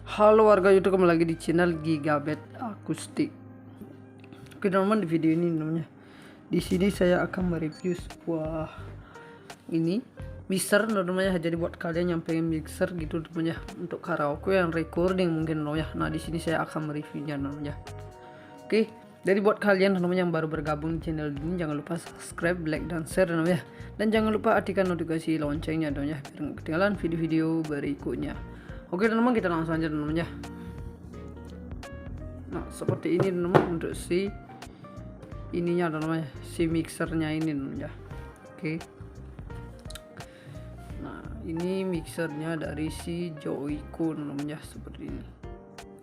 Halo warga YouTube, kembali lagi di channel Gigabet Akustik. Oke teman-teman, di video ini namanya di sini saya akan mereview sebuah mixer namanya. Jadi buat kalian yang pengen mixer gitu namanya untuk karaoke yang recording mungkin namanya. Nah di sini saya akan mereviewnya namanya. Oke, jadi buat kalian namanya yang baru bergabung di channel ini, jangan lupa subscribe, like dan share namanya. Dan jangan lupa aktifkan notifikasi loncengnya namanya biar nggak ketinggalan video-video berikutnya. Oke teman-teman, kita langsung aja namanya. Nah seperti ini teman-teman untuk si ininya namanya, si mixernya ini namanya. Oke, nah ini mixernya dari si Joico namanya seperti ini.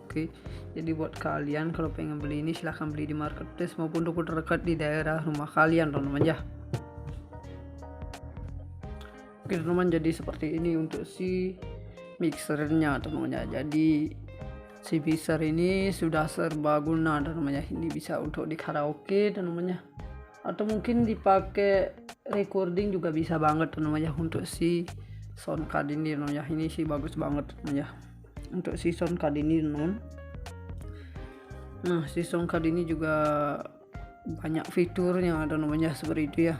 Oke, jadi buat kalian kalau pengen beli ini silahkan beli di marketplace maupun toko terdekat di daerah rumah kalian teman-teman ya. Oke teman-teman, jadi seperti ini untuk si mixernya teman-teman. Jadi si mixer ini sudah serbaguna namanya. Ini bisa untuk di karaoke namanya, atau mungkin dipakai recording juga bisa banget namanya. Untuk si sound card ini namanya, ini sih bagus banget namanya untuk si sound card ini teman. Nah si sound card ini juga banyak fiturnya ada namanya seperti itu ya.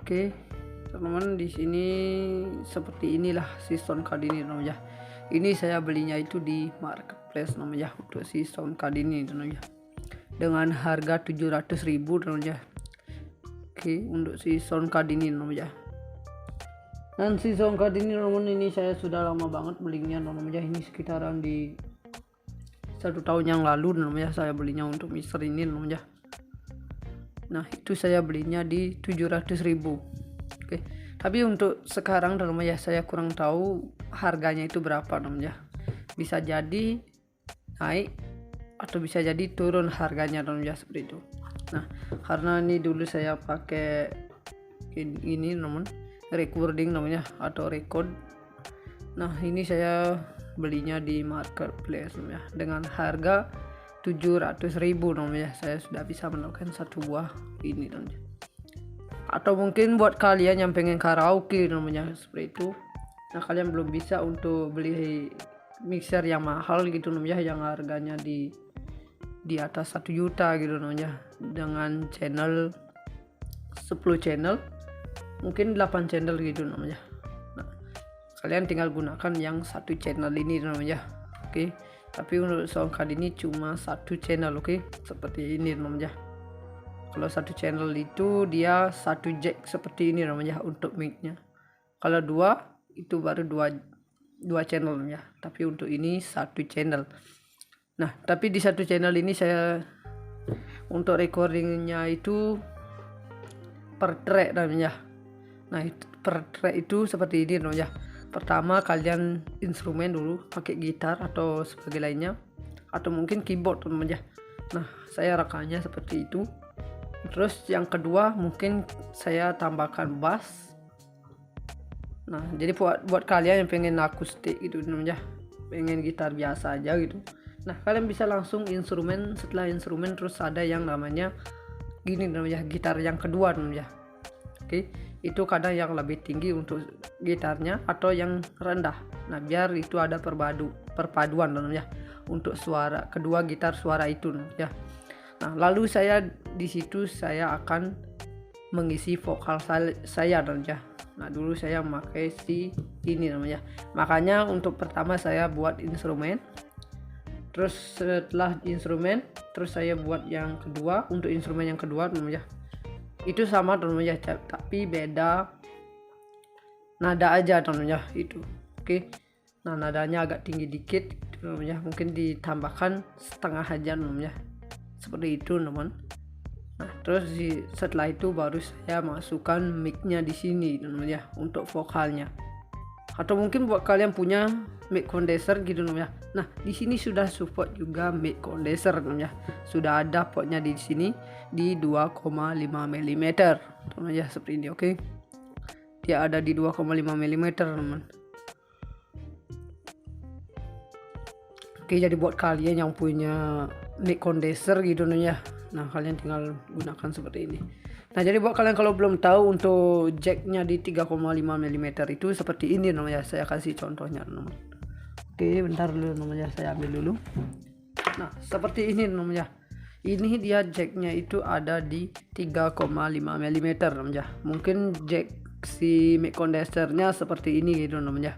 Oke teman-teman, di sini seperti inilah si sound card ini namanya. Ini saya belinya itu di marketplace namanya untuk si sound card ini namanya, dengan harga 700.000 namanya. Oke, untuk si sound card ini namanya. Dan si sound card ini teman-teman, ini saya sudah lama banget belinya namanya. Ini sekitaran di 1 tahun yang lalu namanya saya belinya untuk mixer ini namanya. Nah itu saya belinya di 700.000. Oke, tapi untuk sekarang namanya saya kurang tahu harganya itu berapa namanya. Bisa jadi naik atau bisa jadi turun harganya namanya seperti itu. Nah karena ini dulu saya pakai ini namanya recording namanya atau record. Nah ini saya belinya di marketplace namanya dengan harga 700.000 namanya. Saya sudah bisa mendapatkan satu buah ini namanya. Atau mungkin buat kalian yang pengen karaoke namanya seperti itu, nah kalian belum bisa untuk beli mixer yang mahal gitu namanya, yang harganya di atas 1 juta gitu namanya, dengan channel 10 channel mungkin 8 channel gitu namanya. Nah kalian tinggal gunakan yang 1 channel ini namanya. Oke, tapi untuk sound card ini cuma 1 channel. Oke, seperti ini namanya. Kalau 1 channel itu dia 1 jack seperti ini namanya untuk mic-nya. Kalau 2 itu baru 2 channel ya. Tapi untuk ini 1 channel. Nah, tapi di 1 channel ini saya untuk recordingnya itu per track namanya. Nah, per track itu seperti ini namanya. Pertama kalian instrumen dulu, pakai gitar atau sebagai lainnya, atau mungkin keyboard namanya. Nah, saya rekamnya seperti itu. Terus yang kedua mungkin saya tambahkan bass. Nah jadi buat kalian yang pengen akustik gitu namanya, pengen gitar biasa aja gitu, nah kalian bisa langsung instrumen. Setelah instrumen terus ada yang namanya gini namanya, gitar yang kedua namanya. Oke, itu kadang yang lebih tinggi untuk gitarnya atau yang rendah. Nah biar itu ada perpaduan namanya untuk suara kedua gitar suara itu ya. Nah, lalu saya di situ saya akan mengisi vokal saya namanya. Nah, dulu saya memakai si ini namanya. Makanya untuk pertama saya buat instrumen. Terus setelah instrumen, terus saya buat yang kedua untuk instrumen yang kedua namanya. Itu sama namanya, tapi beda nada aja namanya itu. Oke. Nah, nadanya agak tinggi dikit namanya. Mungkin ditambahkan setengah aja namanya. Seperti itu teman. Nah terus setelah itu baru saya masukkan mic-nya di sini namanya untuk vokalnya. Atau mungkin buat kalian punya mic condenser gitu namanya. Nah di sini sudah support juga mic condenser namanya. Sudah ada portnya di sini di 2,5 mm namanya seperti ini. Oke, dia ada di 2,5 mm teman. Oke, jadi buat kalian yang punya mic condenser gitu namanya, nah kalian tinggal gunakan seperti ini. Nah jadi buat kalian kalau belum tahu untuk jacknya di 3,5 mm itu seperti ini namanya. Saya kasih contohnya teman. Oke, bentar dulu namanya, saya ambil dulu. Nah, seperti ini namanya. Ini dia jacknya itu ada di 3,5 mm namanya. Mungkin jack si mic condensernya seperti ini gitu namanya.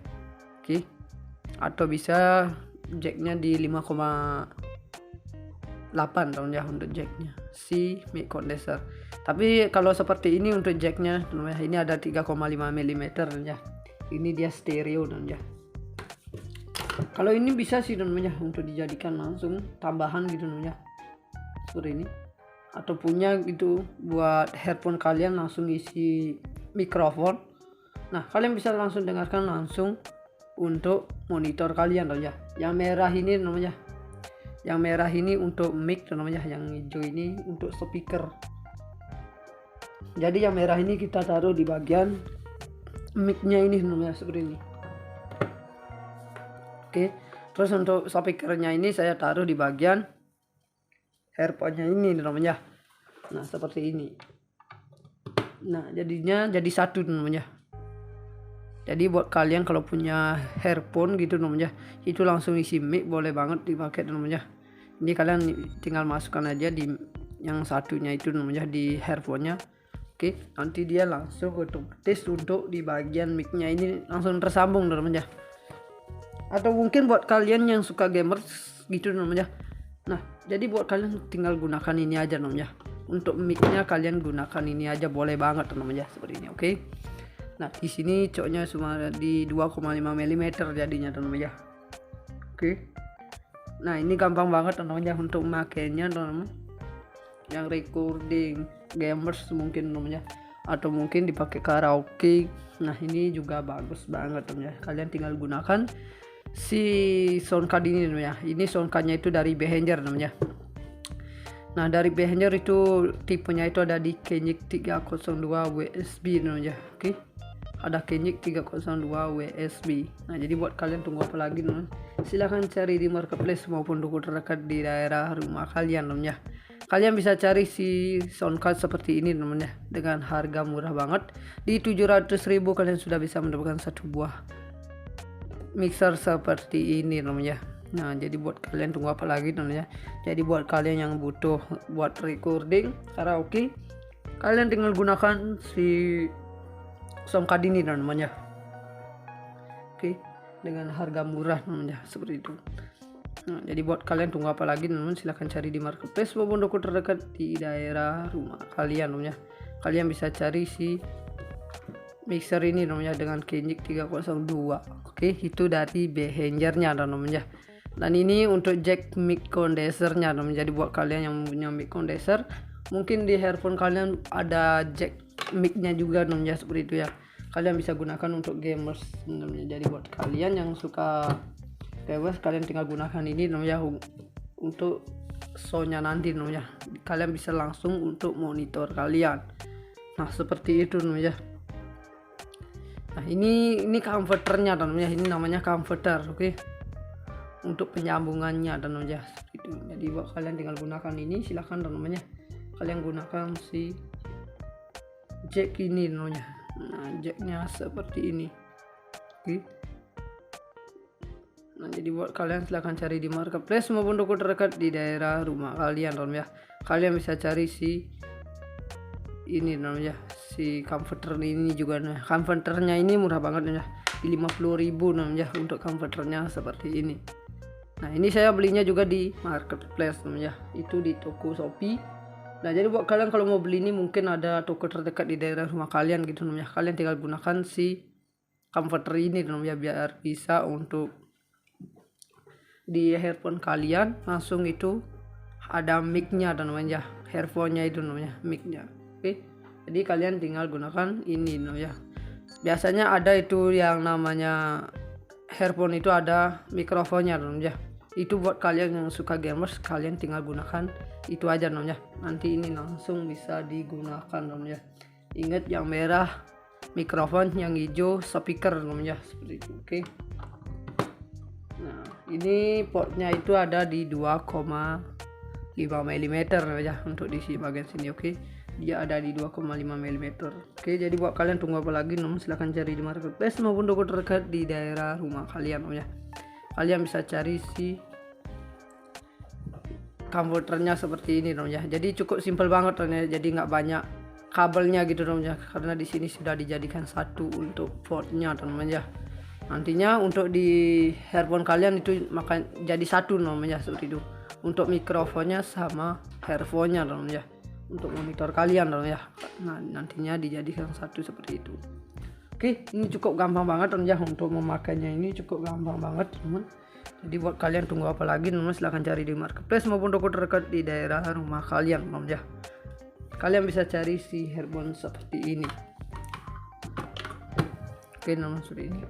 Oke. Atau bisa jacknya di 5,8 namanya untuk jacknya si mic condenser. Tapi kalau seperti ini untuk jacknya namanya, ini ada 3,5 mm namanya. Ini dia stereo namanya. Kalau ini bisa sih namanya untuk dijadikan langsung tambahan gitu namanya, seperti ini, atau punya gitu buat headphone kalian langsung isi mikrofon. Nah, kalian bisa langsung dengarkan langsung untuk monitor kalian namanya. Yang merah ini namanya, yang merah ini untuk mic namanya, yang hijau ini untuk speaker. Jadi yang merah ini kita taruh di bagian mic-nya ini namanya, seperti ini. Oke, terus untuk speakernya ini saya taruh di bagian earphone-nya ini namanya. Nah, seperti ini. Nah, jadinya jadi satu namanya. Jadi buat kalian kalau punya earphone gitu namanya, itu langsung isi mic boleh banget dipakai namanya. Ini kalian tinggal masukkan aja di yang satunya itu namanya di earphone-nya. Oke, nanti dia langsung otomatis untuk di bagian mic-nya ini langsung tersambung namanya. Atau mungkin buat kalian yang suka gamers gitu namanya. Nah, jadi buat kalian tinggal gunakan ini aja namanya. Untuk mic-nya kalian gunakan ini aja boleh banget namanya, seperti ini. Oke. Nah, di sini coknya cuma di 2,5 mm jadinya namanya. Oke. Nah, ini gampang banget namanya untuk makainya teman-teman. Yang recording gamers mungkin namanya, atau mungkin dipakai karaoke. Nah, ini juga bagus banget namanya. Kalian tinggal gunakan si sound card ini namanya. Ini sound cardnya itu dari Behringer namanya. Nah, dari Behringer itu tipenya itu ada di Kenyik 302 WSB namanya. Oke. Ada Kenyik 302 WSB. Nah, jadi buat kalian tunggu apa lagi teman? Silahkan cari di marketplace maupun toko terdekat di daerah rumah kalian namanya. Kalian bisa cari si sound card seperti ini namanya dengan harga murah banget. Di 700.000 kalian sudah bisa mendapatkan satu buah mixer seperti ini namanya. Nah, jadi buat kalian tunggu apa lagi namanya. Jadi buat kalian yang butuh buat recording karaoke, kalian tinggal gunakan si sound card ini namanya. Oke, dengan harga murah namanya, seperti itu. Nah, jadi buat kalian tunggu apa lagi teman-teman, silahkan cari di marketplace maupun toko terdekat di daerah rumah kalian namanya. Kalian bisa cari si mixer ini namanya dengan Kenyik 302. Oke, itu dari Behringer-nya namanya. Dan ini untuk jack mic condensernya namanya. Jadi buat kalian yang punya mic condenser, mungkin di earphone kalian ada jack mic-nya juga namanya, seperti itu ya. Kalian bisa gunakan untuk gamers namanya. Jadi buat kalian yang suka gamers, kalian tinggal gunakan ini namanya untuk sound-nya nanti namanya. Kalian bisa langsung untuk monitor kalian. Nah, seperti itu namanya. Nah, ini converternya namanya. Ini namanya converter, oke. Untuk penyambungannya namanya, itu. Jadi buat kalian tinggal gunakan ini, silahkan namanya. Kalian gunakan si jack ini namanya. Nah, jacknya seperti ini, oke. Nah, jadi buat kalian silahkan cari di marketplace maupun toko terdekat di daerah rumah kalian namanya. Kalian bisa cari si ini namanya, si converter ini juga. Nah, converternya ini murah banget namanya, di 50.000 namanya untuk converternya seperti ini. Nah, ini saya belinya juga di marketplace namanya, itu di toko Shopee. Nah, jadi buat kalian kalau mau beli ini mungkin ada toko terdekat di daerah rumah kalian gitu namanya. Kalian tinggal gunakan si converter ini namanya biar bisa untuk di earphone kalian langsung itu ada mic-nya namanya, earphone-nya itu namanya mic-nya. Oke. Jadi kalian tinggal gunakan ini namanya. Biasanya ada itu yang namanya earphone itu ada mikrofonnya namanya. Itu buat kalian yang suka gamers, kalian tinggal gunakan itu aja namanya. Nanti ini langsung bisa digunakan namanya. Ingat yang merah mikrofon, yang hijau speaker namanya, seperti itu. Oke. Nah, ini portnya itu ada di 2,5 mm ya untuk di bagian sini, oke. Dia ada di 2,5 mm. Oke, jadi buat kalian tunggu apa lagi silahkan cari di marketplace maupun toko terdekat di daerah rumah kalian ya. kalian bisa cari si converternya seperti ini ya. Jadi cukup simpel banget ya. Jadi nggak banyak kabelnya gitu ya, karena di sini sudah dijadikan satu untuk portnya ya. Nantinya untuk di earphone kalian itu maka jadi satu ya, seperti itu. Untuk mikrofonnya sama earphone-nya ya. Untuk monitor kalian ya. Nah, nantinya dijadikan satu seperti itu. Oke, ini cukup gampang banget ya untuk memakainya, ini cukup gampang banget teman. Jadi buat kalian tunggu apa lagi teman, silahkan cari di marketplace maupun toko terdekat di daerah rumah kalian teman ya. Kalian bisa cari si earphone seperti ini. Oke teman, seperti ini.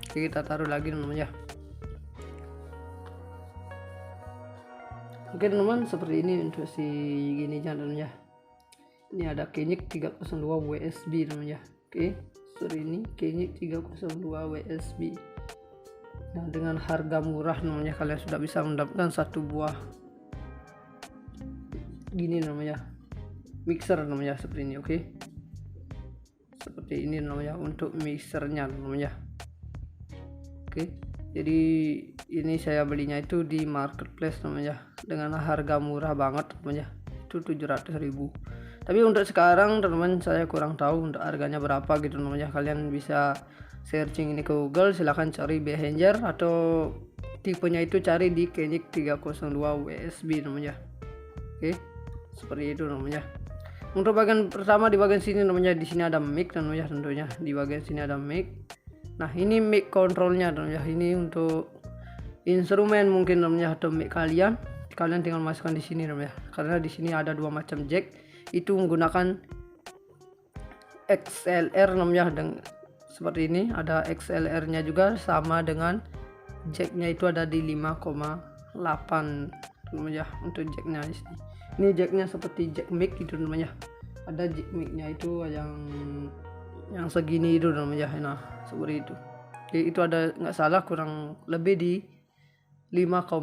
Oke, kita taruh lagi teman ya. Oke teman, seperti ini untuk si gini teman ya. Ini ada Kenyik 302 USB teman ya. Oke, seperti ini Kenyik 302 USB. Nah, dengan harga murah namanya kalian sudah bisa mendapatkan satu buah gini namanya mixer namanya seperti ini. Oke, seperti ini namanya untuk mixernya namanya. Oke, jadi ini saya belinya itu di marketplace namanya dengan harga murah banget namanya, itu 700.000. Tapi untuk sekarang teman-teman saya kurang tahu untuk harganya berapa gitu namanya. Kalian bisa searching ini ke Google, silahkan cari Behringer atau tipenya itu cari di Kenyik 302 USB namanya. Oke, seperti itu namanya. Untuk bagian pertama di bagian sini namanya, di sini ada mic namanya, tentunya di bagian sini ada mic. Nah, ini mic controlnya namanya. Ini untuk instrumen mungkin namanya atau mic kalian tinggal masukkan di sini namanya. Karena di sini ada dua macam jack. Itu menggunakan XLR namanya, dan seperti ini ada XLR nya juga, sama dengan jacknya itu ada di 5,8 namanya untuk jacknya. Ini jacknya seperti jack mic gitu namanya, ada jack mic-nya itu yang segini itu namanya. Nah, seperti itu. Oke, itu ada nggak salah kurang lebih di 5,8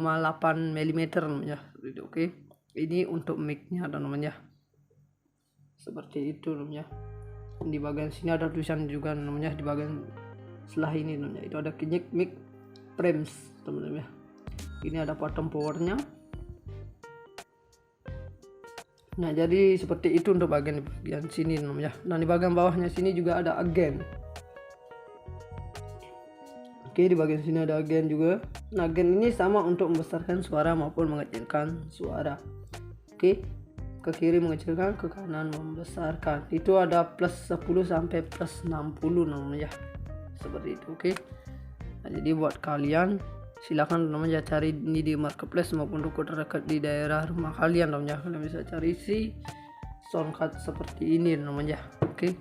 mm namanya. Oke, ini untuk mic-nya namanya. Seperti itu namanya. Di bagian sini ada tulisan juga namanya, di bagian sebelah ini namanya itu ada Kenyik mic frames teman-teman ya. Ini ada bottom powernya. Nah, jadi seperti itu untuk bagian sini namanya. Dan di bagian bawahnya sini juga ada agen. Oke, di bagian sini ada agen juga. Nah, agen ini sama untuk membesarkan suara maupun mengecilkan suara. Oke, ke kiri mengecilkan, ke kanan membesarkan. Itu ada plus 10 sampai plus 60 namanya. Seperti itu. Oke. Nah, jadi buat kalian silakan namanya cari ini di marketplace maupun toko terdekat di daerah rumah kalian namanya. Kalian bisa cari si soundcard seperti ini namanya. Oke.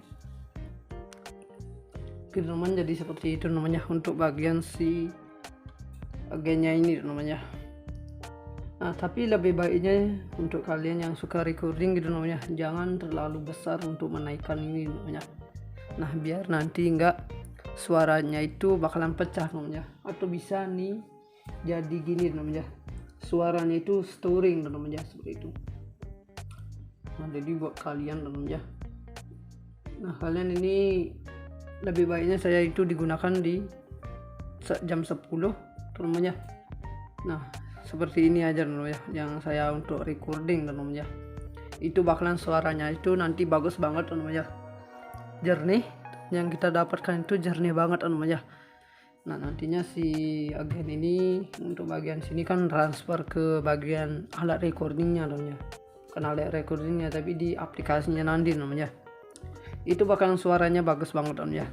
Oke teman, jadi seperti itu namanya untuk bagian si agennya ini namanya. Nah, tapi lebih baiknya untuk kalian yang suka recording gitu namanya, jangan terlalu besar untuk menaikkan ini namanya. Nah, biar nanti enggak suaranya itu bakalan pecah namanya, atau bisa nih jadi gini namanya, suaranya itu storing namanya, seperti itu. Nah, jadi buat kalian namanya. Nah, kalian ini lebih baiknya saya itu digunakan di jam 10 namanya. Nah, seperti ini aja namanya yang saya untuk recording namanya. Itu bakalan suaranya itu nanti bagus banget namanya, jernih, yang kita dapatkan itu jernih banget namanya. Nah, nantinya si agen ini untuk bagian sini kan transfer ke bagian alat recordingnya namanya, kan alat recordingnya tapi di aplikasinya nanti namanya. Itu bakalan suaranya bagus banget namanya.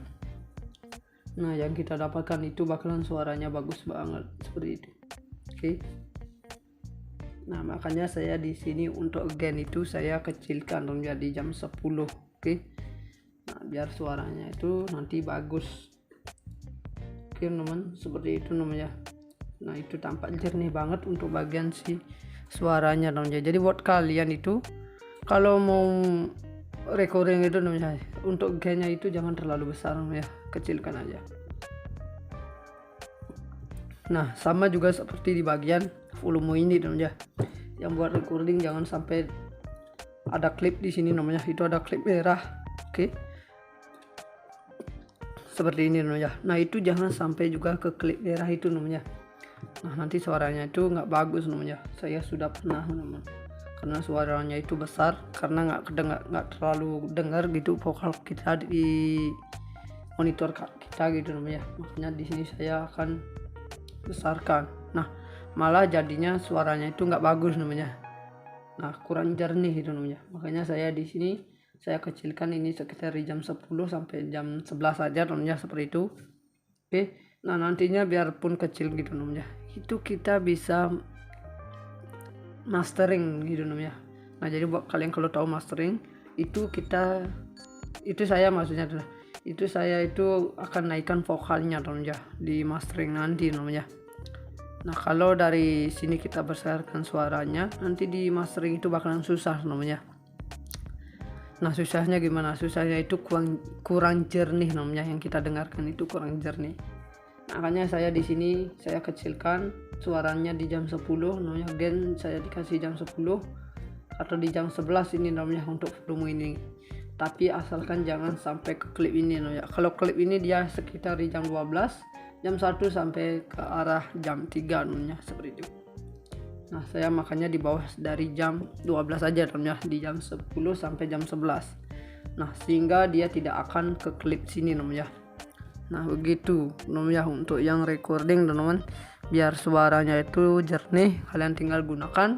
Nah, yang kita dapatkan itu bakalan suaranya bagus banget seperti itu. Oke. Nah, makanya saya di sini untuk agen itu saya kecilkan menjadi jam 10. Oke. Nah, biar suaranya itu nanti bagus. Oke, teman, seperti itu namanya. Nah, itu tampak jernih banget untuk bagian si suaranya namanya. Jadi buat kalian itu kalau mau recording itu namanya, untuk agennya itu jangan terlalu besar namanya, kecilkan aja. Nah, sama juga seperti di bagian volume ini namanya. Yang buat recording jangan sampai ada klip di sini namanya, itu ada klip merah. Oke. Seperti ini namanya. Nah, itu jangan sampai juga ke klip merah itu namanya. Nah nanti suaranya itu nggak bagus namanya. Saya sudah pernah teman, karena suaranya itu besar, karena nggak terlalu dengar gitu vokal kita di monitor kita gitu namanya. Makanya di sini saya akan besarkan. Nah malah jadinya suaranya itu nggak bagus namanya. Nah kurang jernih gitu namanya. Makanya saya di sini saya kecilkan ini sekitar di jam 10 sampai jam 11 saja namanya, seperti itu. Oke. Nah nantinya biarpun kecil gitu namanya, itu kita bisa mastering gitu namanya. Nah jadi buat kalian kalau tahu mastering itu saya maksudnya adalah itu saya itu akan naikkan vokalnya namanya di mastering nanti namanya. Nah kalau dari sini kita besarkan suaranya, nanti di mastering itu bakalan susah namanya. Nah susahnya gimana? Susahnya itu kurang jernih namanya, yang kita dengarkan itu kurang jernih. Makanya saya di sini saya kecilkan suaranya di jam 10 namanya, gen saya dikasih jam 10 atau di jam 11 ini namanya untuk volume ini. Tapi asalkan jangan sampai ke klip ini namanya. Kalau klip ini dia sekitar di jam 12, jam 1 sampai ke arah jam 3 namanya, seperti itu. Nah saya makanya di bawah dari jam 12 aja namanya, di jam 10 sampai jam 11. Nah sehingga dia tidak akan ke klip sini namanya. Nah begitu namanya untuk yang recording teman-teman, biar suaranya itu jernih. Kalian tinggal gunakan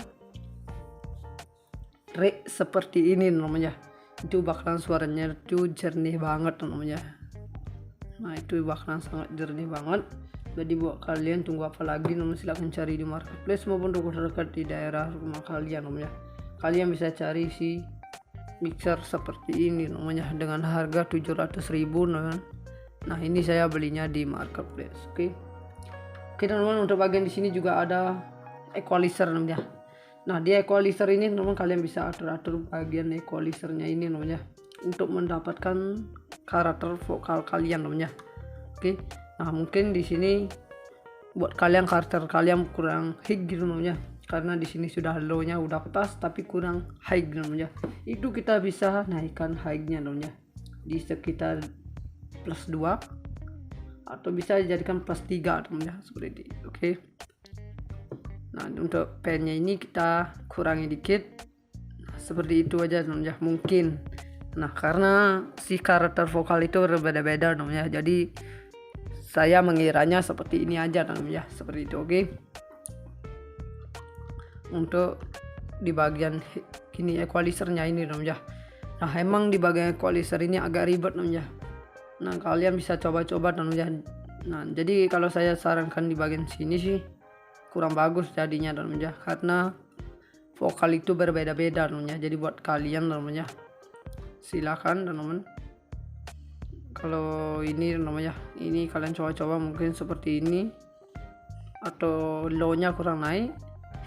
rek seperti ini namanya, itu bakalan suaranya itu jernih banget namanya. Nah itu bakalan sangat jernih banget. Jadi buat kalian tunggu apa lagi namanya, silahkan cari di marketplace maupun toko terdekat di daerah rumah kalian namanya. Kalian bisa cari si mixer seperti ini namanya dengan harga 700.000 namanya. Nah ini saya belinya di marketplace. Oke teman-teman, untuk bagian di sini juga ada equalizer namanya. Nah di equalizer ini teman-teman kalian bisa atur bagian equalizernya ini namanya, untuk mendapatkan karakter vokal kalian namanya. Oke. Nah mungkin di sini buat karakter kalian kurang high gitu namanya, karena di sini sudah low-nya udah pas tapi kurang high gitu namanya. Itu kita bisa naikkan high-nya namanya di sekitar plus 2 atau bisa dijadikan plus 3 namanya, seperti itu. Oke. Nah untuk pen-nya ini kita kurangi dikit, seperti itu aja namanya mungkin. Nah karena si karakter vokal itu berbeda-beda namanya, jadi saya mengiranya seperti ini aja namanya, seperti itu. Oke. Untuk di bagian ini equalizernya ini namanya. Nah emang di bagian equalizer ini agak ribet namanya. Nah kalian bisa coba-coba namanya. Nah jadi kalau saya sarankan di bagian sini sih kurang bagus jadinya namanya, karena vokal itu berbeda-beda namanya. Jadi buat kalian namanya silakan teman-teman, kalau ini namanya, ini kalian coba-coba mungkin seperti ini, atau low-nya kurang naik,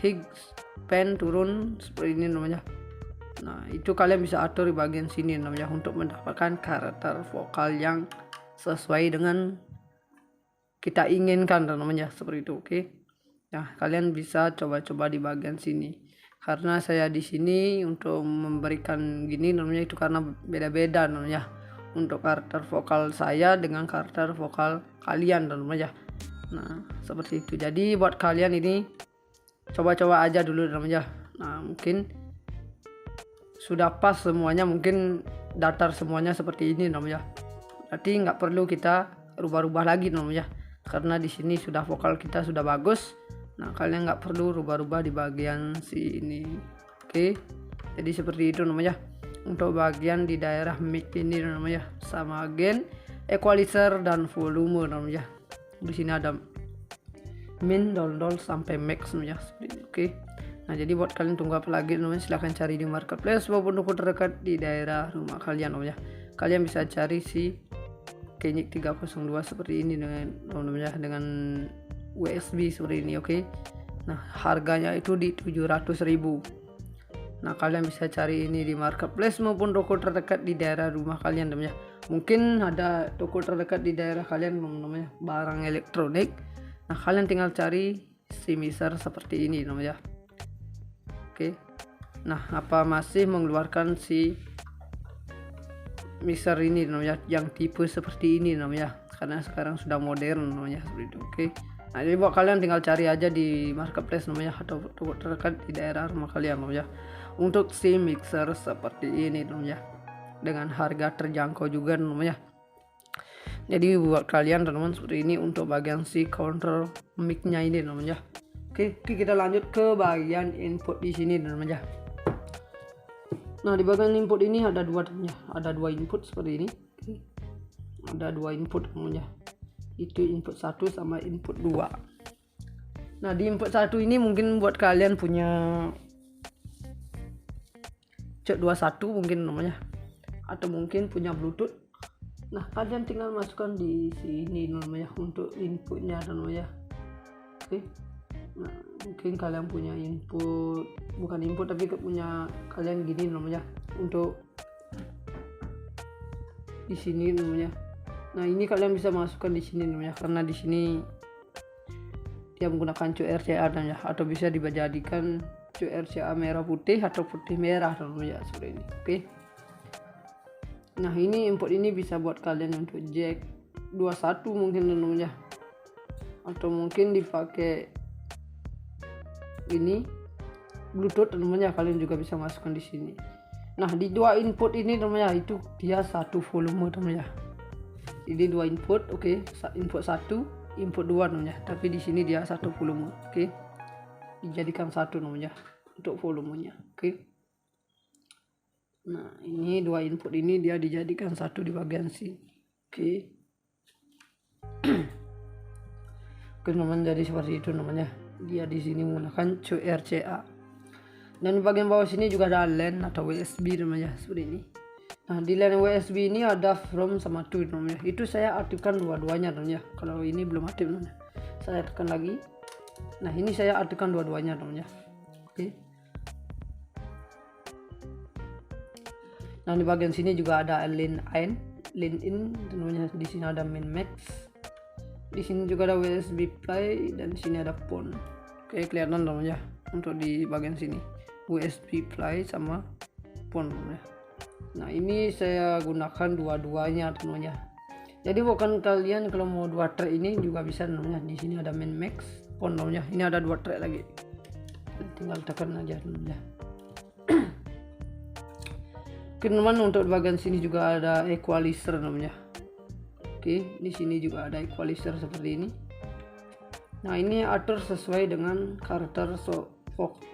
Higgs pen turun seperti ini namanya. Nah itu kalian bisa atur di bagian sini namanya, untuk mendapatkan karakter vokal yang sesuai dengan kita inginkan namanya, seperti itu. Oke. Nah kalian bisa coba-coba di bagian sini, karena saya di sini untuk memberikan gini namanya itu karena beda-beda namanya untuk karakter vokal saya dengan karakter vokal kalian namanya. Nah seperti itu. Jadi buat kalian ini coba-coba aja dulu namanya. Nah mungkin sudah pas semuanya, mungkin datar semuanya seperti ini namanya. Berarti nggak perlu kita rubah-rubah lagi namanya, karena di sini sudah vokal kita sudah bagus. Nah kalian nggak perlu rubah-rubah di bagian sini. Oke. Jadi seperti itu namanya untuk bagian di daerah mic ini namanya, sama gain, equalizer dan volume namanya. Di sini ada min, dol sampai max namanya, seperti itu. Oke. Nah jadi buat kalian tunggu apa lagi namanya, silahkan cari di marketplace maupun toko terdekat di daerah rumah kalian namanya. Kalian bisa cari si Kenyik 302 seperti ini dengan USB seperti ini. Oke. Nah harganya itu di 700.000. Nah kalian bisa cari ini di marketplace maupun toko terdekat di daerah rumah kalian namanya. Mungkin ada toko terdekat di daerah kalian namanya barang elektronik. Nah kalian tinggal cari si mixer seperti ini namanya. Oke. Nah apa masih mengeluarkan si mixer ini namanya yang tipe seperti ini namanya, karena sekarang sudah modern namanya, seperti itu. Oke. Nah, jadi buat kalian tinggal cari aja di marketplace namanya atau toko terdekat di daerah rumah kalian namanya. Untuk si mixer seperti ini namanya, dengan harga terjangkau juga namanya. Jadi buat kalian teman-teman seperti ini untuk bagian si counter mic-nya ini namanya. Oke, kita lanjut ke bagian input di sini namanya. Nah, di bagian input ini ada dua namanya, ada dua input seperti ini. Oke. Ada dua input namanya. Itu input 1 sama input 2. Nah, di input 1 ini mungkin buat kalian punya cek 21 mungkin namanya, atau mungkin punya Bluetooth. Nah, kalian tinggal masukkan di sini namanya untuk inputnya namanya. Oke. Nah, mungkin kalian punya input, bukan input tapi punya kalian gini namanya untuk di sini namanya. Nah, ini kalian bisa masukkan di sini namanya, karena di sini dia menggunakan cuk RCA namanya, atau bisa dijadikan cuk RCA merah putih atau putih merah namanya seperti ini. Oke. Nah, ini input ini bisa buat kalian untuk jack 21 mungkin namanya, atau mungkin dipakai ini Bluetooth namanya, kalian juga bisa masukkan di sini. Nah, di dua input ini namanya itu dia satu volume namanya. Jadi dua input, oke. Input 1, input 2 namanya. Tapi di sini dia satu volume, oke. Dijadikan satu namanya untuk volumenya, oke. Nah, ini dua input ini dia dijadikan satu di bagian sini, oke. Oke, teman, jadi seperti itu namanya. Dia di sini menggunakan cuk RCA. Dan di bagian bawah sini juga ada LAN atau USB namanya seperti ini. Nah, di LAN USB ini ada from sama to namanya. Itu saya aktifkan dua-duanya namanya. Kalau ini belum aktif namanya, saya tekan lagi. Nah, ini saya aktifkan dua-duanya namanya, oke. Nah, di bagian sini juga ada line in namanya. Di sini ada min max. Di sini juga ada USB play dan di sini ada pon. Oke, kelihatan namanya untuk di bagian sini USB play sama pon namanya. Nah, ini saya gunakan dua-duanya namanya. Jadi bukan kalian kalau mau dua track ini juga bisa namanya. Di sini ada min max, pon namanya. Ini ada dua track lagi. Tinggal tekan aja namanya. Oke, teman, untuk bagian sini juga ada equalizer namanya. Oke, di sini juga ada equalizer seperti ini. Nah, ini atur sesuai dengan karakter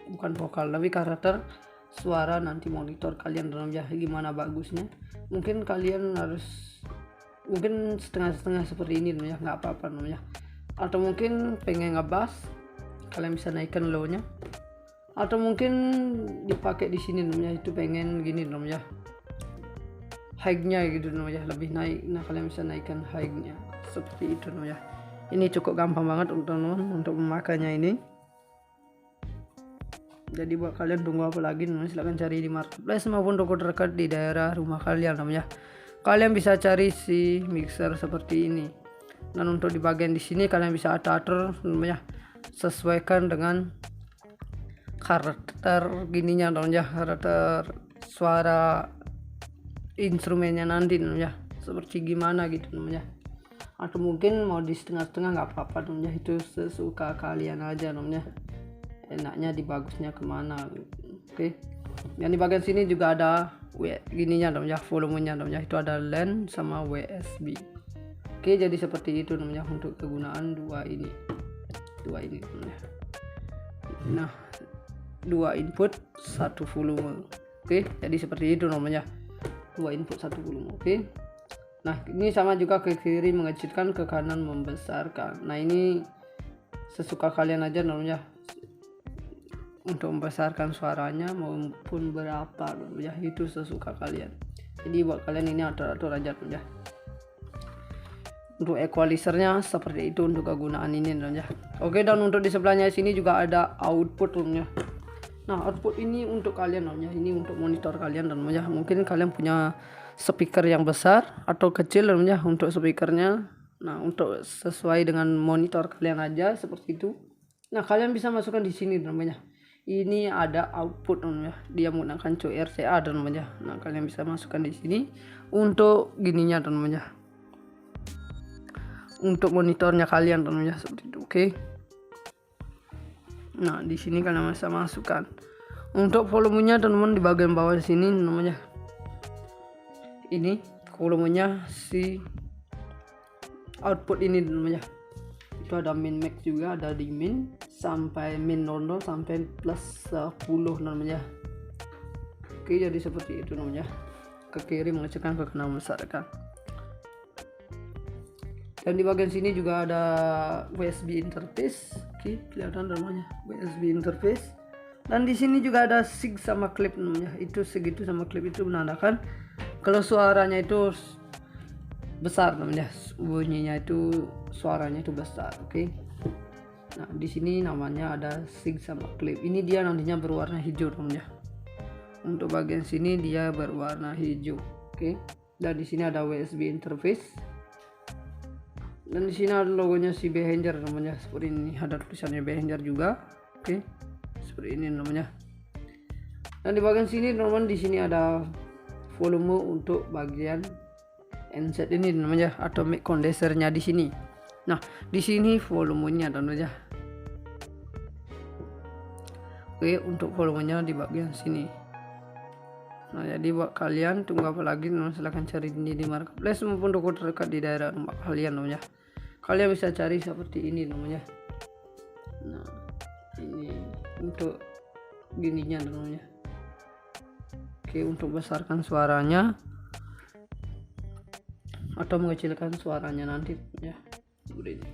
bukan vokal tapi karakter suara nanti monitor kalian namanya gimana bagusnya. Mungkin kalian harus setengah-setengah seperti ini namanya, nggak apa-apa namanya. Atau mungkin pengen ngebass, kalian bisa naikkan low-nya. Atau mungkin dipakai di sini namanya, itu pengen gini namanya, high-nya gitu namanya, lebih naik. Nah, kalian bisa naikkan high-nya seperti itu namanya. Ini cukup gampang banget untuk memakainya ini. Jadi buat kalian tunggu apa lagi namanya, silahkan cari di marketplace maupun toko terdekat di daerah rumah kalian namanya. Kalian bisa cari si mixer seperti ini. Dan untuk di bagian di sini kalian bisa atur namanya, sesuaikan dengan karakter gininya namanya, karakter suara instrumennya nanti namanya seperti gimana gitu namanya. Atau mungkin mau di setengah-setengah nggak apa-apa namanya, itu sesuka kalian aja namanya, enaknya di bagusnya kemana. Oke. Dan di bagian sini juga ada gininya namanya, volumenya namanya, itu ada LAN sama USB. Oke, jadi seperti itu namanya untuk kegunaan dua ini namanya. Nah, dua input satu volume. Oke, jadi seperti itu namanya, dua input satu volume. Oke. Nah, ini sama juga ke kiri mengecilkan, ke kanan membesarkan. Nah, ini sesuka kalian aja namanya untuk membesarkan suaranya maupun berapa ya, itu sesuka kalian. Jadi buat kalian ini atur aja ya. Untuk equalizernya seperti itu untuk kegunaan ini namanya. Oke, dan untuk di sebelahnya sini juga ada output namanya. Nah, output ini untuk kalian namanya, ini untuk monitor kalian dan namanya. Mungkin kalian punya speaker yang besar atau kecil namanya untuk speakernya. Nah, untuk sesuai dengan monitor kalian aja seperti itu. Nah, kalian bisa masukkan di sini namanya. Ini ada output namanya, dia menggunakan cuk RCA dan namanya. Nah, kalian bisa masukkan di sini untuk gininya dan namanya. untuk monitornya kalian teman-teman ya, seperti itu. Oke. Nah, di sini kalian bisa masukkan untuk volumenya teman-teman di bagian bawah sini namanya. Ini volumenya si output ini namanya. Itu ada min max juga, ada di min sampai min 00 sampai plus 10 namanya. Oke, jadi seperti itu namanya. Ke kiri mengecilkan, ke kanan membesarkan. Dan di bagian sini juga ada USB interface. Oke, kelihatan namanya USB interface. Dan di sini juga ada sig sama clip namanya. Itu segitu sama clip itu menandakan kalau suaranya itu besar namanya. Bunyinya itu suaranya itu besar. Oke. Nah, di sini namanya ada sig sama clip. Ini dia nantinya berwarna hijau namanya. Untuk bagian sini dia berwarna hijau. Oke. Dan di sini ada USB interface. Dan di sini ada logonya si Behringer namanya, seperti ini, ada tulisannya Behringer juga. Oke, seperti ini namanya. Dan di bagian sini teman-teman, di sini ada volume untuk bagian handset ini namanya, atau mic condensernya di sini. Nah, di sini volumenya teman-teman ya. Oke, untuk volumenya di bagian sini. Nah, jadi buat kalian tunggu apa lagi, silahkan cari ini di marketplace maupun toko terdekat di daerah rumah kalian namanya. Kalian bisa cari seperti ini namanya. Nah, ini untuk gininya namanya. Oke, untuk besarkan suaranya atau mengecilkan suaranya nanti ya, seperti ini.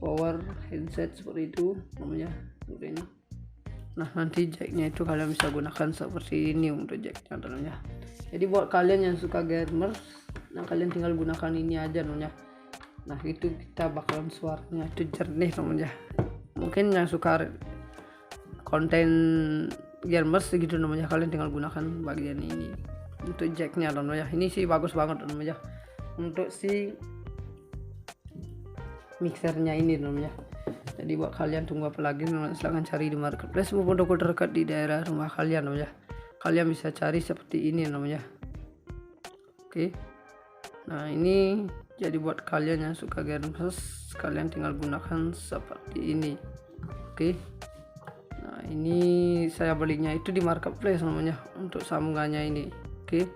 Power handset seperti itu namanya, seperti ini. Nah, nanti jacknya itu kalian bisa gunakan seperti ini untuk jacknya namanya. Jadi buat kalian yang suka gamers, nah kalian tinggal gunakan ini aja namanya. Nah, itu kita bakalan suaranya itu jernih namanya. Mungkin yang suka konten gamers segitu namanya, kalian tinggal gunakan bagian ini untuk jacknya namanya. Ini sih bagus banget namanya untuk si mixernya ini namanya. Jadi buat kalian tunggu apa lagi, silahkan cari di marketplace maupun toko terdekat di daerah rumah kalian namanya. Kalian bisa cari seperti ini namanya. Oke. Nah, ini jadi buat kalian yang suka gamers, kalian tinggal gunakan seperti ini. Oke. Nah, ini saya belinya itu di marketplace namanya untuk sambungannya ini. Oke.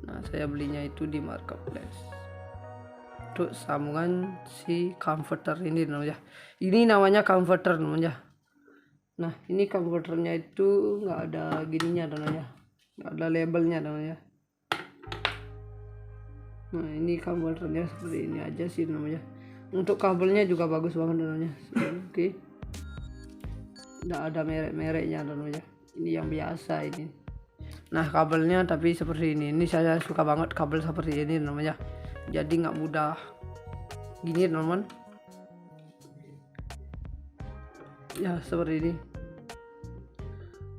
Nah, saya belinya itu di marketplace untuk sambungan si converter ini namanya. Ini namanya converter namanya. Nah, ini converternya itu nggak ada gininya namanya, nggak ada labelnya namanya. Nah, ini converternya seperti ini aja sih namanya. Untuk kabelnya juga bagus banget namanya. Oke. Nggak ada merek-mereknya namanya. Ini yang biasa ini. Nah, kabelnya tapi seperti ini. Ini saya suka banget kabel seperti ini namanya. Jadi nggak mudah gini teman-teman ya, seperti ini.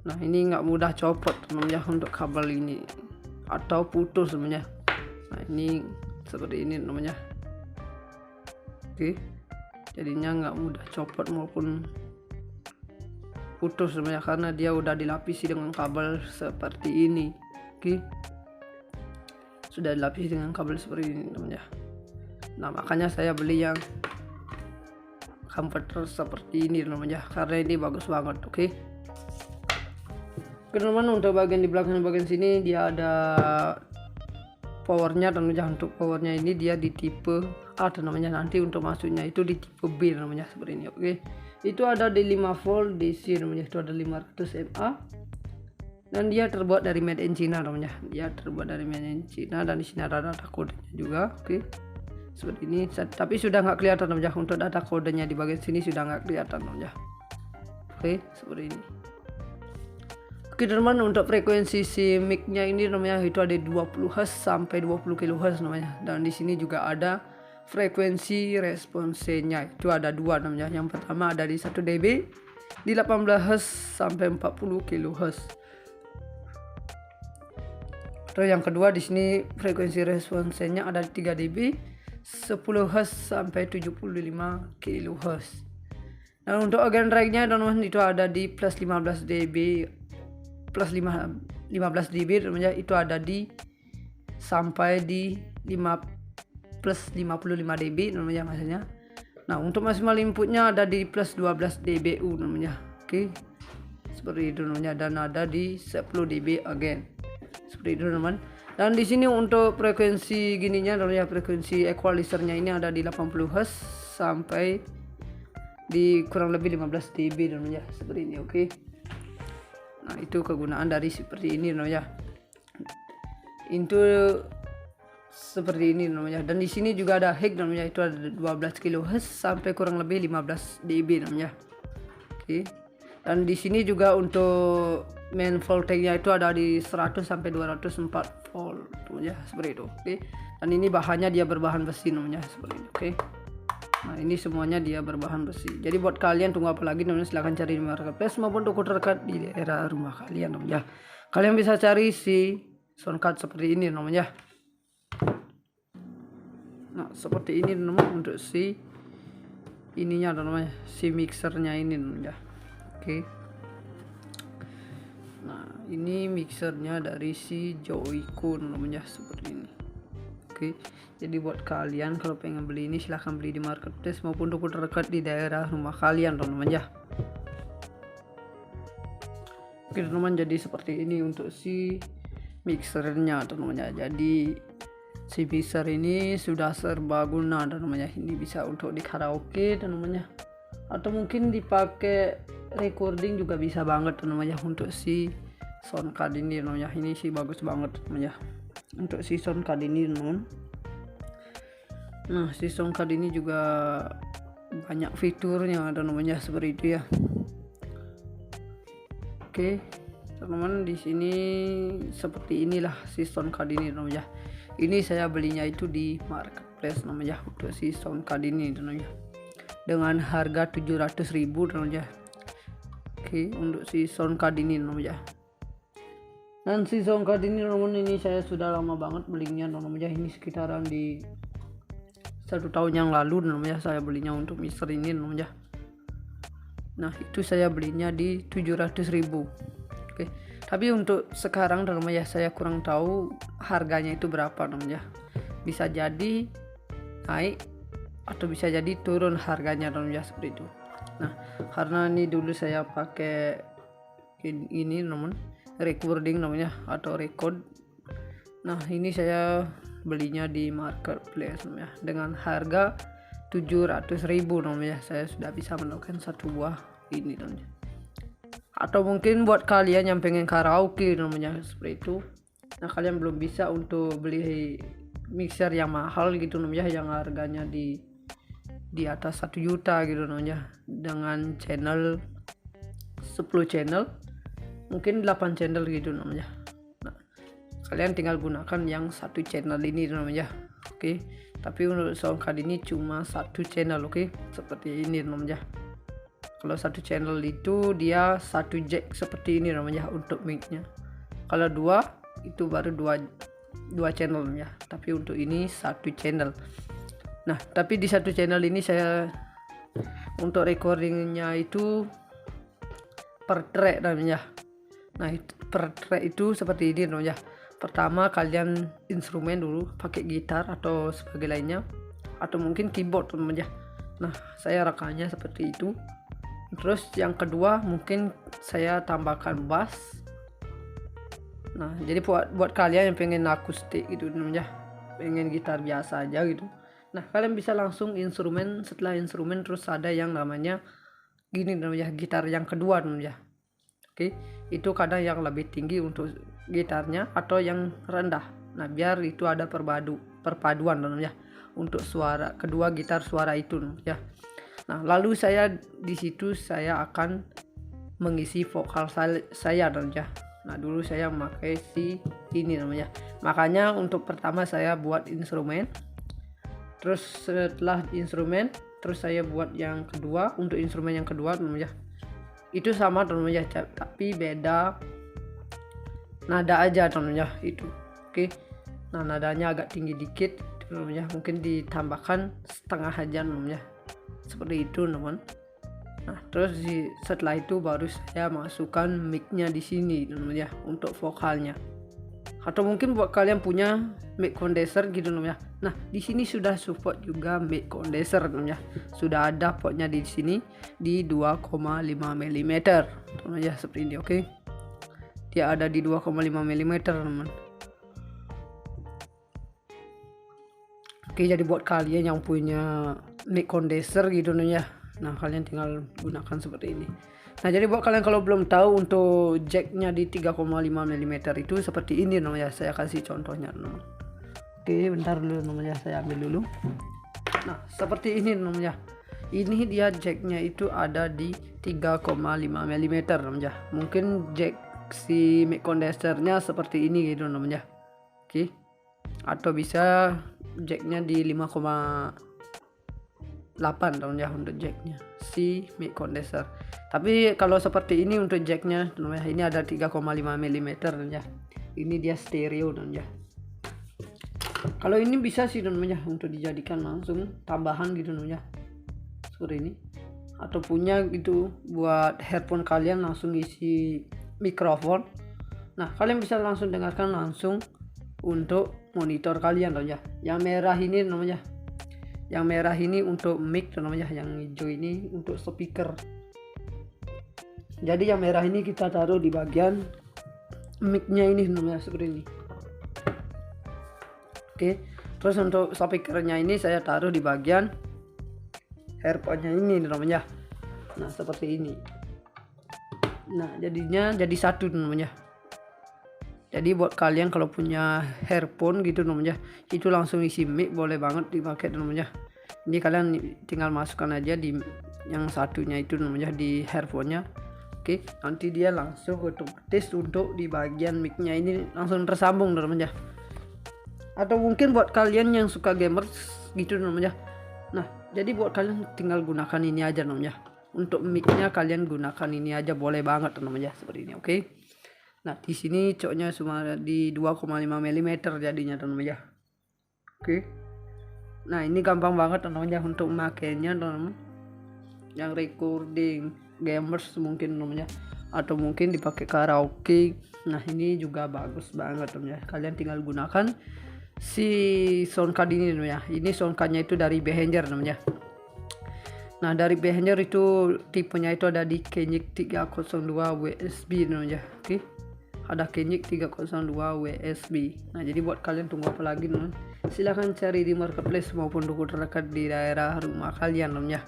Nah, ini nggak mudah copot namanya untuk kabel ini atau putus namanya. Nah, ini seperti ini namanya. Oke, jadinya nggak mudah copot maupun putus namanya, karena dia udah dilapisi dengan kabel seperti ini. Oke, sudah dilapisi dengan kabel seperti ini namanya. Nah, makanya saya beli yang converter seperti ini namanya, karena ini bagus banget. Oke. Teman-teman, untuk bagian di belakang bagian sini dia ada powernya namanya. Untuk powernya ini dia di tipe A namanya, nanti untuk masuknya itu di tipe B namanya, seperti ini. Oke. Itu ada di 5 volt DC namanya, itu ada 500 mA. Dan dia terbuat dari made in China namanya. Dia terbuat dari made in China, dan di sini ada data kodenya juga. Oke. Seperti ini, tapi sudah nggak kelihatan namanya. Untuk data kodenya di bagian sini sudah nggak kelihatan namanya. Oke, seperti ini. Oke teman-teman, untuk frekuensi si mic-nya ini namanya itu ada 20 Hz sampai 20 kHz namanya. Dan di sini juga ada frekuensi responsenya, itu ada dua namanya. Yang pertama ada di 1 dB di 18 Hz sampai 40 kHz. Terus yang kedua di sini frekuensi responsenya ada di 3 dB 10 Hz sampai 75 kHz. Nah, untuk organ rate-nya teman-teman itu ada di plus 15 dB plus 15 dB namanya, itu ada di sampai di 50 plus 55 dB namanya maksudnya. Nah untuk maksimal inputnya ada di plus 12 dBu namanya. Oke, seperti itu namanya, dan ada di 10 dB again, seperti itu teman. Dan di sini untuk frekuensi gininya namanya, frekuensi equalizernya ini ada di 80 Hz sampai di kurang lebih 15 dB namanya, seperti ini. Oke. Nah itu kegunaan dari seperti ini namanya, itu seperti ini namanya. Dan di sini juga ada HEC namanya, itu ada 12 kHz sampai kurang lebih 15 dB namanya. Oke. Dan di sini juga untuk main voltage-nya itu ada di 100 sampai 204 volt namanya, seperti itu. Oke. Dan ini bahannya dia berbahan besi namanya, seperti ini. Oke. Nah ini semuanya dia berbahan besi. Jadi buat kalian tunggu apa lagi namanya, silahkan cari di marketplace maupun toko terdekat di daerah rumah kalian namanya. Kalian bisa cari si soundcard seperti ini namanya. Nah seperti ini namanya untuk si ininya namanya, si mixernya ini namanya. Oke. Nah ini mixernya dari si Joyco namanya, seperti ini. Oke, jadi buat kalian kalau pengen beli ini silahkan beli di marketplace maupun toko terdekat di daerah rumah kalian teman-teman ya. Oke teman-teman, jadi seperti ini untuk si mixernya teman-teman ya. Jadi si mixer ini sudah serbaguna teman-teman ya. Ini bisa untuk di karaoke teman-teman ya, atau mungkin dipakai recording juga bisa banget teman-teman ya. Untuk si soundcard ini teman-teman ya, ini sih bagus banget teman-teman ya untuk si soundcard ini teman. Nah si soundcard ini juga banyak fiturnya ada namanya, seperti itu ya. Oke teman-teman, di sini seperti inilah si soundcard ini teman ya. Ini saya belinya itu di marketplace namanya untuk si soundcard ini teman ya, dengan harga 700.000 teman ya. Oke, untuk si soundcard ini teman ya. Dan si soundcard ini teman, ini saya sudah lama banget belinya namanya, ini sekitaran di 1 tahun yang lalu namanya saya belinya untuk mixer ini namanya. Nah itu saya belinya di 700.000. Oke, tapi untuk sekarang namanya saya kurang tahu harganya itu berapa namanya, bisa jadi naik atau bisa jadi turun harganya namanya, seperti itu. Nah karena ini dulu saya pakai ini namanya recording namanya atau record. Nah ini saya belinya di marketplace namanya dengan harga 700.000 namanya. Saya sudah bisa mendapatkan satu buah ini namanya. Atau mungkin buat kalian yang pengen karaoke namanya, seperti itu. Nah kalian belum bisa untuk beli mixer yang mahal gitu namanya, yang harganya di atas 1 juta gitu namanya, dengan channel 10 channel, mungkin 8 channel gitu namanya. Nah kalian tinggal gunakan yang 1 channel ini namanya. Oke, tapi untuk soundcard ini cuma 1 channel. Oke, seperti ini namanya. Kalau 1 channel itu dia 1 jack seperti ini namanya untuk mic-nya. Kalau 2 itu baru 2 channel ya, tapi untuk ini 1 channel. Nah tapi di 1 channel ini saya untuk recordingnya itu per track namanya. Nah per track itu seperti ini namanya. Pertama kalian instrumen dulu, pakai gitar atau sebagai lainnya, atau mungkin keyboard namanya. Nah saya rekamnya seperti itu. Terus yang kedua mungkin saya tambahkan bass. Nah jadi buat kalian yang pengen akustik gitu namanya, pengen gitar biasa aja gitu, nah kalian bisa langsung instrumen. Setelah instrumen terus ada yang namanya gini namanya, gitar yang kedua namanya. Oke, itu kadang yang lebih tinggi untuk gitarnya atau yang rendah. Nah biar itu ada perpaduan namanya untuk suara kedua gitar suara itu ya. Nah lalu saya di situ saya akan mengisi vokal saya namanya. Nah dulu saya memakai si ini namanya. Makanya untuk pertama saya buat instrumen, terus setelah instrumen terus saya buat yang kedua. Untuk instrumen yang kedua namanya itu sama namanya, tapi beda nada aja namanya itu. Oke, nah nadanya agak tinggi dikit namanya, mungkin ditambahkan setengah aja namanya, seperti itu teman. Nah terus setelah itu baru saya masukkan mic-nya di sini namanya untuk vokalnya. Atau mungkin buat kalian punya mic condenser gitu namanya. Nah, di sini sudah support juga mic condenser namanya. Sudah ada portnya di sini di 2,5 mm. Namanya seperti ini, oke. Dia ada di 2,5 mm, teman. Oke, jadi buat kalian yang punya mic condenser gitu namanya. Nah, kalian tinggal gunakan seperti ini. Nah, jadi buat kalian kalau belum tahu untuk jacknya di 3,5 mm itu seperti ini namanya. Saya kasih contohnya namanya. Oke, bentar dulu namanya, saya ambil dulu. Nah, seperti ini namanya. Ini dia jacknya itu ada di 3,5 mm namanya. Mungkin jack si mic condensernya seperti ini gitu namanya. Oke. Atau bisa jacknya di 5,8 namanya untuk jacknya si mic condenser. Tapi kalau seperti ini untuk jacknya namanya, ini ada 3,5 mm namanya. Ini dia stereo namanya. Kalau ini bisa sih namanya untuk dijadikan langsung tambahan gitu namanya, seperti ini. Atau punya gitu buat headphone kalian langsung isi mikrofon. Nah, kalian bisa langsung dengarkan langsung untuk monitor kalian namanya. Yang merah ini namanya, yang merah ini untuk mic namanya, yang hijau ini untuk speaker. Jadi yang merah ini kita taruh di bagian mic-nya ini namanya, seperti ini. Oke, terus untuk speakernya ini saya taruh di bagian earphone-nya ini namanya. Nah, seperti ini. Nah, jadinya jadi satu namanya. Jadi buat kalian kalau punya earphone gitu namanya, itu langsung isi mic boleh banget dipakai namanya. Ini kalian tinggal masukkan aja di yang satunya itu namanya di earphone-nya. Oke, nanti dia langsung otomatis untuk di bagian mic-nya ini langsung tersambung namanya. Atau mungkin buat kalian yang suka gamers gitu namanya. Nah, jadi buat kalian tinggal gunakan ini aja namanya. Untuk mic-nya kalian gunakan ini aja boleh banget namanya, seperti ini, oke. Nah, di sini coknya cuma di 2,5 mm jadinya namanya. Oke. Nah, ini gampang banget namanya untuk makainya teman-teman. Yang recording gamers mungkin namanya, atau mungkin dipakai karaoke. Nah, ini juga bagus banget namanya. Kalian tinggal gunakan si soundcard ini namanya. Ini soundcardnya itu dari Behringer namanya. Nah, dari Behringer itu tipenya itu ada di Kenyik 302 WSB namanya. Oke. Ada Kenyik 302 WSB. Nah, jadi buat kalian tunggu apa lagi teman? Silahkan cari di marketplace maupun toko terdekat di daerah rumah kalian namanya.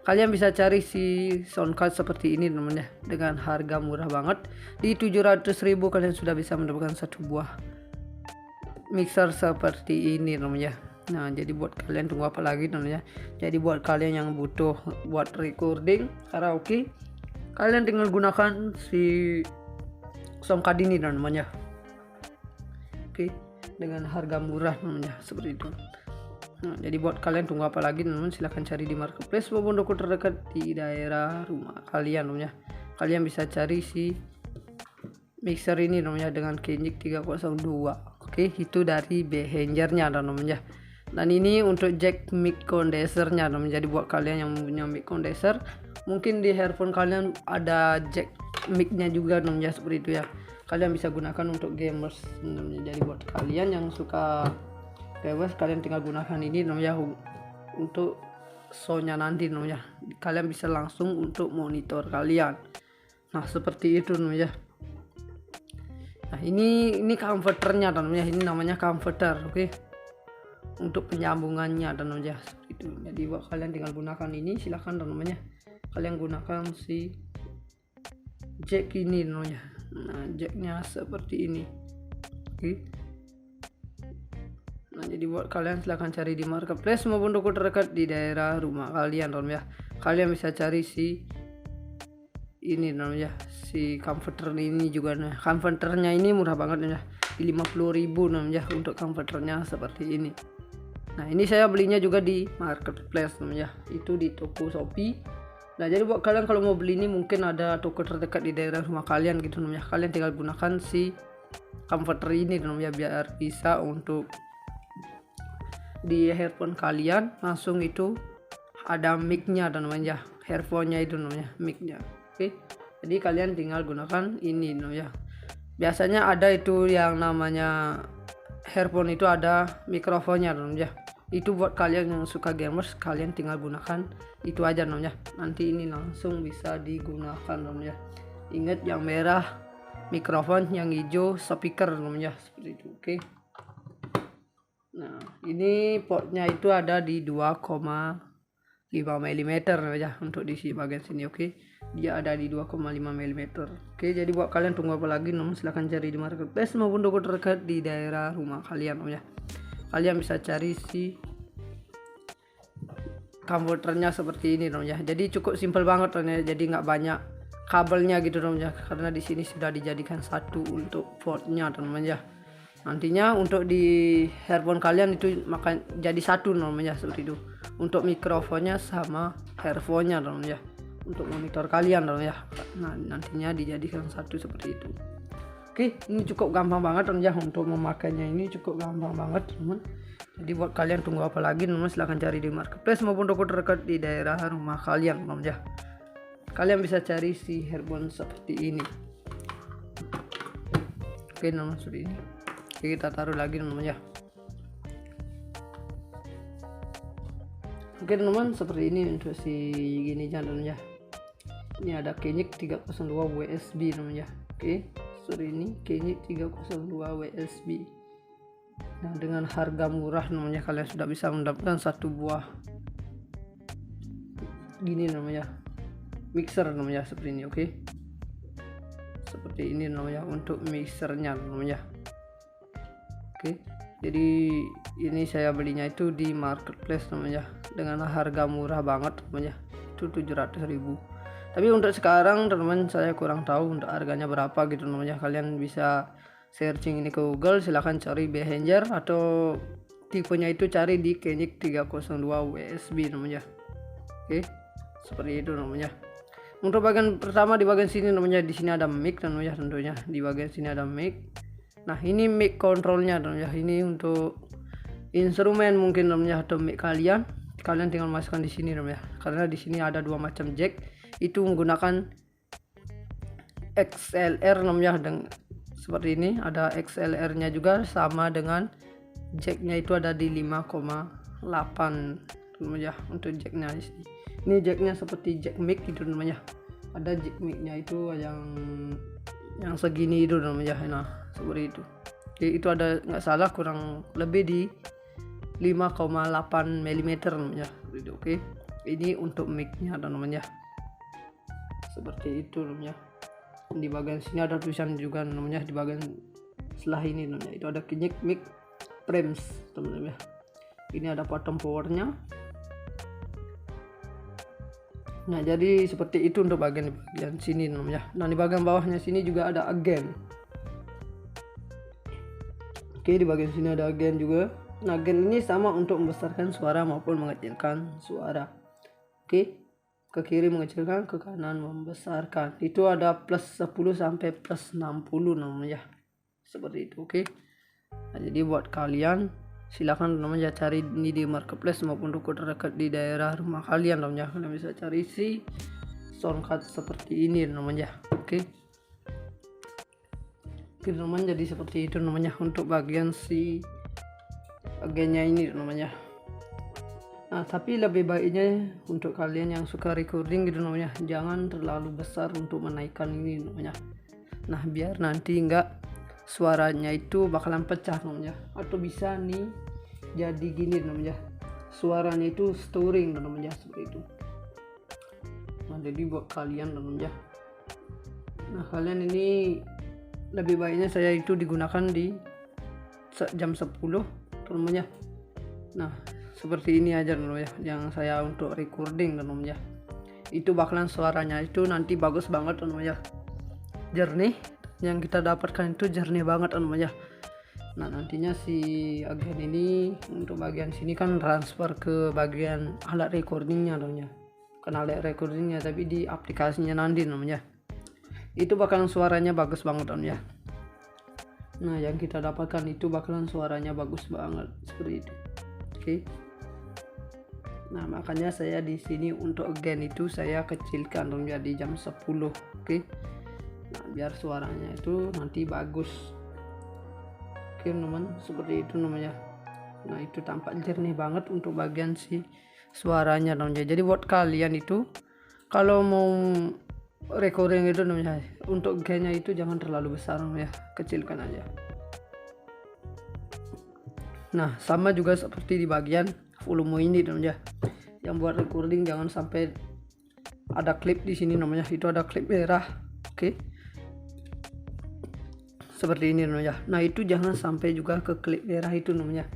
Kalian bisa cari si soundcard seperti ini namanya dengan harga murah banget. Di 700.000 kalian sudah bisa mendapatkan satu buah mixer seperti ini namanya. Nah, jadi buat kalian tunggu apa lagi namanya. Jadi buat kalian yang butuh buat recording karaoke, kalian tinggal gunakan si soundcard ini namanya. Oke, dengan harga murah namanya, seperti itu. Nah, jadi buat kalian tunggu apa lagi teman-teman, silahkan cari di marketplace maupun toko terdekat di daerah rumah kalian namanya. Kalian bisa cari si mixer ini namanya dengan Kenyik 302. Oke, itu dari Behringer-nya namanya. Dan ini untuk jack mic condensernya namanya. Jadi buat kalian yang punya mic condenser, mungkin di earphone kalian ada jack mic-nya juga namanya, seperti itu ya. Kalian bisa gunakan untuk gamers namanya. Jadi buat kalian yang suka gamers, kalian tinggal gunakan ini namanya untuk sound-nya nanti namanya. Kalian bisa langsung untuk monitor kalian. Nah, seperti itu namanya. Nah, ini converternya namanya. Ini namanya converter, oke. Untuk penyambungannya namanya, itu. Jadi buat kalian tinggal gunakan ini, silahkan namanya. Kalian gunakan si jack ini namanya. Nah, jacknya seperti ini, oke. Nah, jadi buat kalian silahkan cari di marketplace maupun toko terdekat di daerah rumah kalian namanya. Kalian bisa cari si ini namanya, si converter ini juga. Nah, converternya ini murah banget namanya, di 50.000 namanya untuk converternya seperti ini. Nah, ini saya belinya juga di marketplace namanya, itu di toko Shopee. Nah, jadi buat kalian kalau mau beli ini mungkin ada toko terdekat di daerah rumah kalian gitu namanya. Kalian tinggal gunakan si converter ini namanya biar bisa untuk di earphone kalian langsung itu ada mic-nya namanya, earphone-nya itu namanya mic-nya. Oke. Jadi kalian tinggal gunakan ini namanya. biasanya ada itu yang namanya earphone, itu ada mikrofonnya teman-teman ya. Itu buat kalian yang suka gamers, kalian tinggal gunakan itu aja teman-teman ya. Nanti ini langsung bisa digunakan teman-teman ya. Ingat yang merah mikrofon, yang hijau speaker teman-teman ya, seperti itu. Oke. Nah, ini portnya itu ada di 2,5 mm ya untuk di bagian sini. Oke. Dia ada di 2,5 mm. Oke, jadi buat kalian tunggu apa lagi teman, silahkan cari di marketplace maupun toko terdekat di daerah rumah kalian ya. Kalian bisa cari si komputernya seperti ini teman ya. Jadi cukup simpel banget teman ya. Jadi nggak banyak kabelnya gitu teman ya, karena di sini sudah dijadikan satu untuk portnya teman ya. Nantinya untuk di earphone kalian itu makan jadi satu teman ya, seperti itu. Untuk mikrofonnya sama earphone-nya teman ya. Untuk monitor kalian teman ya. Nah, nantinya dijadikan satu seperti itu. Oke, ini cukup gampang banget teman ya, untuk memakainya ini cukup gampang banget teman. Jadi buat kalian tunggu apa lagi teman, silahkan cari di marketplace maupun toko terdekat di daerah rumah kalian teman ya. Kalian bisa cari si earphone seperti ini. Oke teman, seperti ini. Oke, kita taruh lagi teman ya. Oke teman, seperti ini untuk si gini teman ya. Ini ada Kenyik 302 USB teman ya. Oke, seperti ini Kenyik 302 USB. Nah, dengan harga murah namanya kalian sudah bisa mendapatkan satu buah gini namanya mixer namanya, seperti ini. Oke, seperti ini namanya untuk mixernya namanya. Oke, jadi ini saya belinya itu di marketplace namanya dengan harga murah banget namanya, itu 700.000. Tapi untuk sekarang teman-teman saya kurang tahu untuk harganya berapa gitu namanya. Kalian bisa searching ini ke Google, silahkan cari Behringer atau tipenya itu cari di Kenyik 302 USB namanya. Oke, seperti itu namanya. Untuk bagian pertama di bagian sini namanya, di sini ada mic namanya, tentunya di bagian sini ada mic. Nah, ini mic controlnya namanya. Ini untuk instrumen mungkin namanya atau mic kalian tinggal masukkan di sini namanya. Karena di sini ada dua macam jack. Itu menggunakan XLR namanya, dan seperti ini ada XLR nya juga, sama dengan jacknya itu ada di 5,8 namanya untuk jacknya di sini. Ini jacknya seperti jack mic gitu namanya. Ada jack mic-nya itu yang segini itu namanya. Nah, seperti itu. Jadi itu ada nggak salah kurang lebih di 5,8 mm namanya. Oke, ini untuk mic-nya namanya. Seperti itu namanya. Di bagian sini ada tulisan juga namanya, di bagian sebelah ini namanya itu ada Kenyik mic frames teman-teman ya. Ini ada button powernya. Nah, jadi seperti itu untuk bagian sini namanya. Nah, di bagian bawahnya sini juga ada agen. Oke, di bagian sini ada agen juga. Nah, agen ini sama untuk membesarkan suara maupun mengecilkan suara. Oke, ke kiri mengecilkan, ke kanan membesarkan. Itu ada plus 10 sampai plus 60 namanya. Seperti itu. Oke. Nah, jadi buat kalian silakan namanya cari ini di marketplace maupun toko terdekat di daerah rumah kalian namanya. Kalian bisa cari si soundcard seperti ini namanya. Oke. Oke teman, jadi seperti itu namanya untuk bagian si agennya ini namanya. Nah, tapi lebih baiknya untuk kalian yang suka recording gitu namanya, jangan terlalu besar untuk menaikkan ini namanya. Nah, biar nanti enggak suaranya itu bakalan pecah namanya, atau bisa nih jadi gini namanya, suaranya itu storing namanya, seperti itu. Nah, jadi buat kalian namanya, nah kalian ini lebih baiknya saya itu digunakan di jam 10 namanya. Nah, seperti ini aja namanya yang saya untuk recording namanya. Itu bakalan suaranya itu nanti bagus banget namanya, jernih, yang kita dapatkan itu jernih banget namanya. Nah, nantinya si agen ini untuk bagian sini kan transfer ke bagian alat recordingnya namanya, kan alat recordingnya tapi di aplikasinya nanti namanya. Itu bakalan suaranya bagus banget namanya. Nah, yang kita dapatkan itu bakalan suaranya bagus banget seperti itu. Oke. Nah, makanya saya di sini untuk agen itu saya kecilkan menjadi jam 10. Oke. Nah, biar suaranya itu nanti bagus. Oke teman-teman, seperti itu namanya. Nah itu tampak jernih banget untuk bagian si suaranya namanya. Jadi buat kalian itu kalau mau recording itu namanya, untuk gainnya itu jangan terlalu besar ya, kecilkan aja. Nah sama juga seperti di bagian volume ini namanya, yang buat recording jangan sampai ada klip di sini namanya, itu ada klip merah. Oke. Seperti ini namanya. Nah itu jangan sampai juga ke klip merah itu namanya.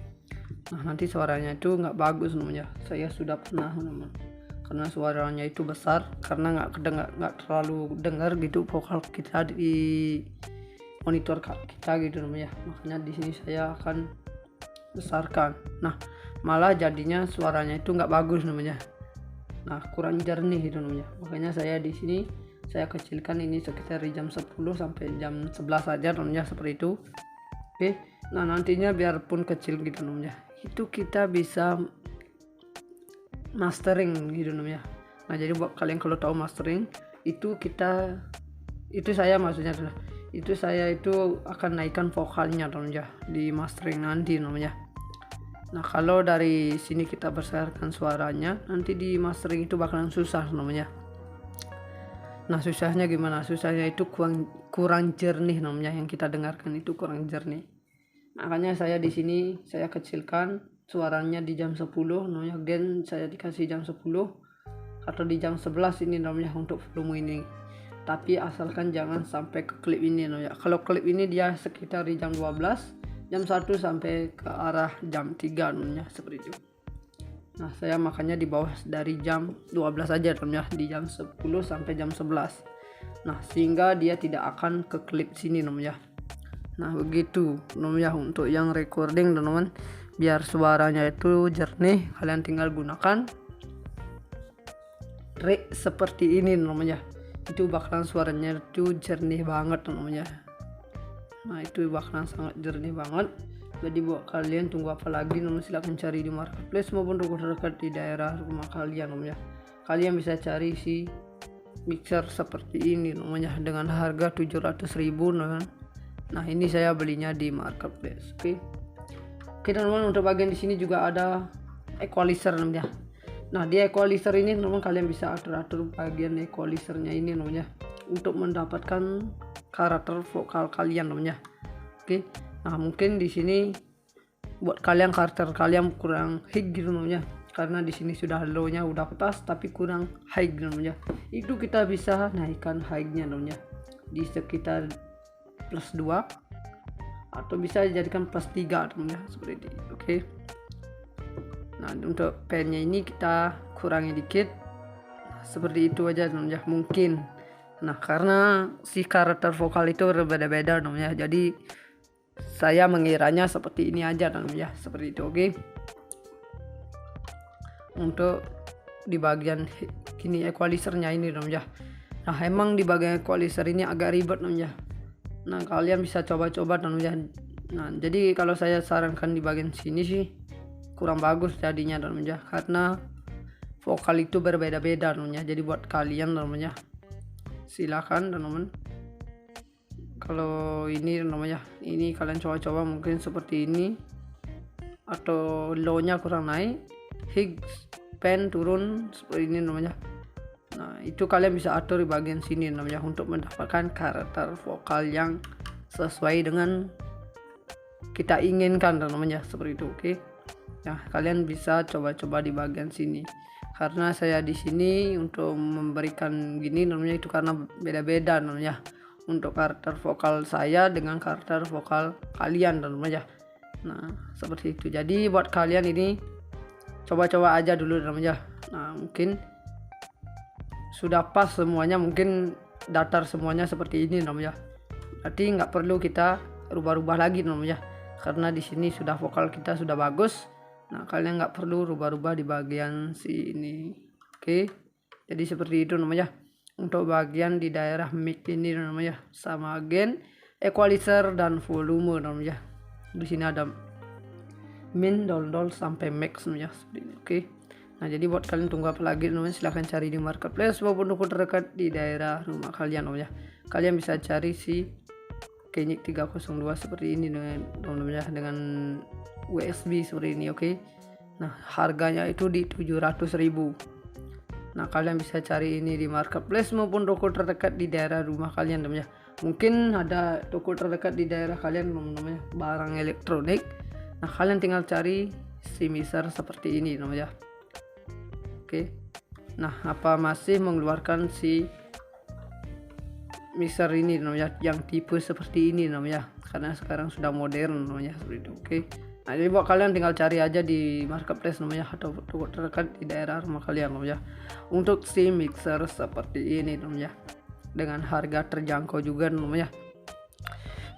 Nah nanti suaranya itu nggak bagus namanya. Saya sudah pernah teman, karena suaranya itu besar, karena nggak terlalu dengar gitu vokal kita di monitor kita gitu namanya. Makanya di sini saya akan besarkan. Nah malah jadinya suaranya itu nggak bagus namanya. Nah kurang jernih gitu namanya. Makanya saya di sini saya kecilkan ini sekitar di jam 10 sampai jam 11 saja namanya, seperti itu. Oke. Nah nantinya biarpun kecil gitu namanya, itu kita bisa mastering gitu namanya. Nah jadi buat kalian kalau tahu mastering itu saya itu akan naikkan vokalnya namanya di mastering nanti namanya. Nah kalau dari sini kita besarkan suaranya, nanti di mastering itu bakalan susah namanya. Nah susahnya gimana? Susahnya itu kurang jernih namanya, yang kita dengarkan itu kurang jernih. Makanya saya di sini saya kecilkan suaranya di jam 10 namanya, gain saya dikasih jam 10 atau di jam 11 ini namanya untuk volume ini. Tapi asalkan jangan sampai ke klip ini namanya. Kalau klip ini dia sekitar di jam 12, jam 1 sampai ke arah jam 3 namanya, seperti itu. Nah saya makanya di bawah dari jam 12 aja namanya, di jam 10 sampai jam 11. Nah sehingga dia tidak akan ke klip sini namanya. Nah begitu namanya untuk yang recording teman-teman, biar suaranya itu jernih. Kalian tinggal gunakan trik seperti ini namanya, itu bakalan suaranya itu jernih banget namanya. Nah itu bakalan sangat jernih banget. Jadi buat kalian tunggu apa lagi namanya, silahkan cari di marketplace maupun toko terdekat di daerah rumah kalian namanya. Kalian bisa cari si mixer seperti ini namanya dengan harga 700.000 namanya. Nah ini saya belinya di marketplace. Oke teman-teman, untuk bagian di sini juga ada equalizer namanya. Nah di equalizer ini teman kalian bisa atur bagian equalizernya ini namanya, untuk mendapatkan karakter vokal kalian namanya. Oke. Nah mungkin di sini buat kalian karakter kalian kurang high gitu namanya, karena di sini sudah low-nya udah pas tapi kurang high gitu namanya. Itu kita bisa naikkan high-nya namanya di sekitar +2 atau bisa dijadikan +3 namanya, seperti itu. Oke. Nah untuk pen-nya ini kita kurangi dikit, seperti itu aja namanya mungkin. Nah karena si karakter vokal itu berbeda-beda namanya, jadi saya mengiranya seperti ini aja namanya, seperti itu. Oke. Untuk di bagian gini equalizernya ini namanya. Nah emang di bagian equalizer ini agak ribet namanya. Nah kalian bisa coba-coba namanya. Nah jadi kalau saya sarankan di bagian sini sih kurang bagus jadinya namanya, karena vokal itu berbeda-beda namanya. Jadi buat kalian namanya silakan teman-teman, kalau ini namanya, ini kalian coba-coba mungkin seperti ini, atau low-nya kurang naik, Higgs pen turun seperti ini namanya. Nah itu kalian bisa atur di bagian sini namanya, untuk mendapatkan karakter vokal yang sesuai dengan kita inginkan namanya, seperti itu. Oke. Nah kalian bisa coba-coba di bagian sini, karena saya di sini untuk memberikan gini namanya itu karena beda-beda namanya untuk karakter vokal saya dengan karakter vokal kalian namanya. Nah seperti itu. Jadi buat kalian ini coba-coba aja dulu namanya. Nah mungkin sudah pas semuanya, mungkin datar semuanya seperti ini namanya. Berarti nggak perlu kita rubah-rubah lagi namanya, karena di sini sudah vokal kita sudah bagus. Nah kalian nggak perlu rubah-rubah di bagian sini. Oke. Jadi seperti itu namanya. Untuk bagian di daerah mic ini namanya, sama gain, equalizer dan volume namanya. Di sini ada min, dol sampai max namanya. Oke. Nah, jadi buat kalian tunggu apa lagi teman-teman, silahkan cari di marketplace maupun toko terdekat di daerah rumah kalian teman-teman ya. Kalian bisa cari si Kenyik 302 seperti ini teman-teman ya, dengan USB seperti ini, oke. Nah, harganya itu di 700.000. Nah, kalian bisa cari ini di marketplace maupun toko terdekat di daerah rumah kalian teman-teman ya. Mungkin ada toko terdekat di daerah kalian teman-teman ya, barang elektronik. Nah, kalian tinggal cari si mixer seperti ini teman-teman ya. Oke. Nah, apa masih mengeluarkan si mixer ini namanya yang tipe seperti ini namanya, karena sekarang sudah modern namanya seperti itu. Oke. Nah, jadi buat kalian tinggal cari aja di marketplace namanya atau toko terdekat di daerah rumah kalian namanya untuk si mixer seperti ini namanya dengan harga terjangkau juga namanya.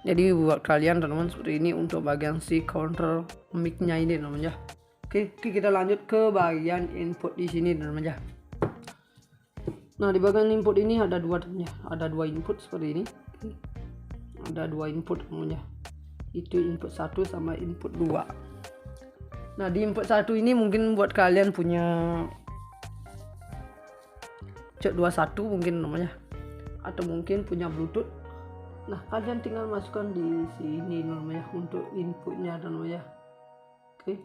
Jadi buat kalian teman-teman seperti ini untuk bagian si counter mic-nya ini namanya. Oke, kita lanjut ke bagian input di sini teman-teman ya. Nah, di bagian input ini ada dua teman ya. Ada dua input seperti ini. Ada dua input teman ya. Itu input 1 sama input 2. Nah, di input 1 ini mungkin buat kalian punya cek 21 mungkin namanya, atau mungkin punya Bluetooth. Nah, kalian tinggal masukkan di sini namanya untuk inputnya namanya. Oke.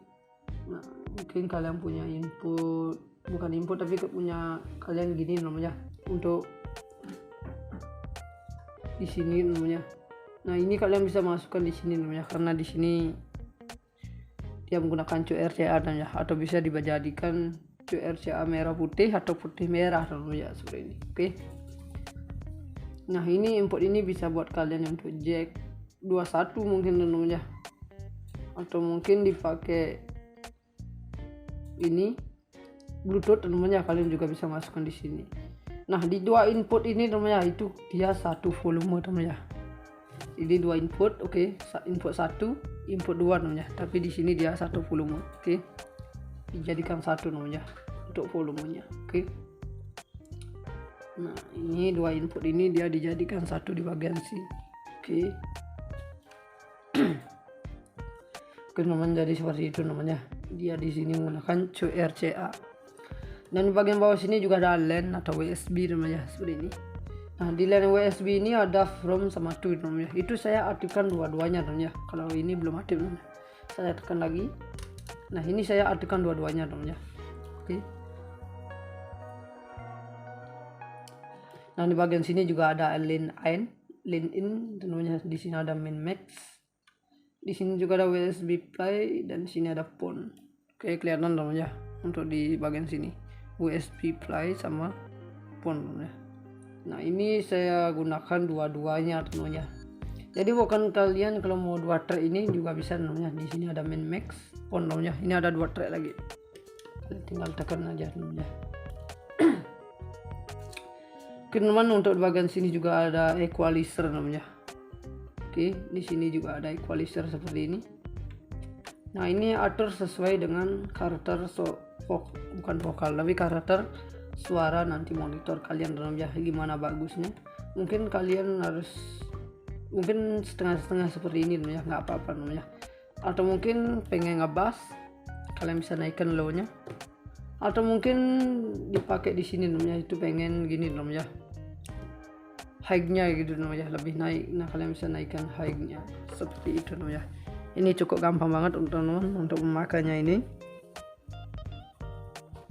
Nah, mungkin kalian punya input, bukan input tapi punya kalian gini namanya untuk di sini namanya. Nah, ini kalian bisa masukkan di sini namanya, karena di sini dia menggunakan QRCA namanya, atau bisa dijadikan QRCA merah putih atau putih merah namanya seperti ini. Oke. Nah, ini input ini bisa buat kalian untuk jack 21 mungkin namanya, atau mungkin dipakai ini Bluetooth namanya, kalian juga bisa masukkan di sini. Nah, di dua input ini namanya itu dia satu volume namanya. Ini dua input, oke. Input 1, input 2 namanya. Tapi di sini dia satu volume, oke. Dijadikan satu namanya untuk volumenya, oke. Nah, ini dua input ini dia dijadikan satu di bagian sini, oke. Oke teman, jadi seperti itu namanya. Dia di sini menggunakan QRCA. Dan di bagian bawah sini juga ada LAN atau USB namanya seperti ini. Nah, di LAN USB ini ada from sama to namanya. Itu saya aktifkan dua-duanya namanya. Kalau ini belum aktif namanya, saya tekan lagi. Nah, ini saya aktifkan dua-duanya namanya. Oke. Nah, di bagian sini juga ada LAN in namanya. Di sini ada min max. Di sini juga ada USB play dan di sini ada phone. Oke, kelihatan namanya untuk di bagian sini USB play sama phone namanya. Nah, ini saya gunakan dua-duanya namanya. Jadi bukan kalian kalau mau dua track ini juga bisa namanya. Di sini ada min max, phone namanya. Ini ada dua track lagi. Tinggal tekan aja namanya. Oke teman, untuk bagian sini juga ada equalizer namanya. Oke, di sini juga ada equalizer seperti ini. Nah, ini atur sesuai dengan karakter bukan vokal, tapi karakter suara nanti monitor kalian namanya gimana bagusnya. Mungkin kalian harus setengah-setengah seperti ini namanya, nggak apa-apa namanya. Atau mungkin pengen ngebass, kalian bisa naikkan low-nya. Atau mungkin dipakai di sini namanya, itu pengen gini namanya, high-nya gitu namanya, lebih naik. Nah, kalian bisa naikkan high-nya seperti itu namanya. Ini cukup gampang banget teman-teman untuk memakainya ini.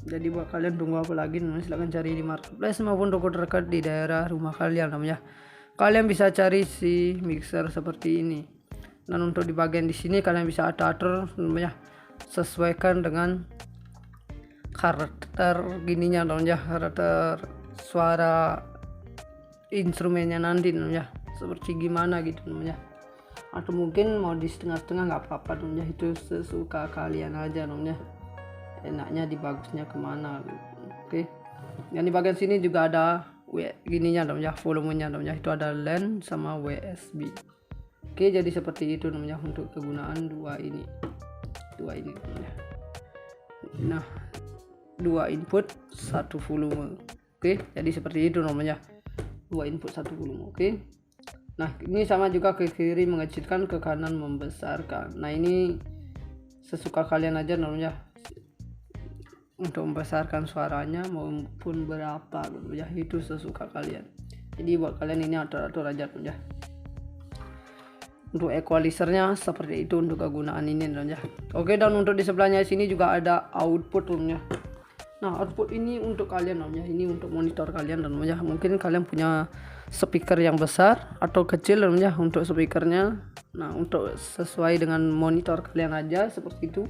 Jadi buat kalian tunggu apa lagi namanya, silahkan cari di marketplace maupun toko terdekat di daerah rumah kalian namanya. Kalian bisa cari si mixer seperti ini. Dan untuk di bagian di sini kalian bisa atur namanya, sesuaikan dengan karakter gininya namanya, karakter suara instrumennya nanti namanya seperti gimana gitu namanya. Atau mungkin mau di setengah-setengah nggak apa-apa namanya, itu sesuka kalian aja namanya, enaknya di bagusnya kemana. Oke. Yang di bagian sini juga ada gininya namanya, volumenya namanya, itu ada LAN sama USB. Oke, jadi seperti itu namanya untuk kegunaan dua ini namanya. Nah, dua input satu volume. Oke, jadi seperti itu namanya, dua input satu volume. Oke. Nah, ini sama juga ke kiri mengecilkan, ke kanan membesarkan. Nah, ini sesuka kalian aja namanya. untuk membesarkan suaranya maupun berapa ya, itu sesuka kalian. Jadi buat kalian ini atur aja ya. Untuk equalizernya seperti itu untuk kegunaan ini ya. Oke, dan untuk di sebelahnya sini juga ada output ya. Nah, output ini untuk kalian ya. Ini untuk monitor kalian ya. Mungkin kalian punya speaker yang besar atau kecil ya untuk speakernya. Nah, untuk sesuai dengan monitor kalian aja seperti itu.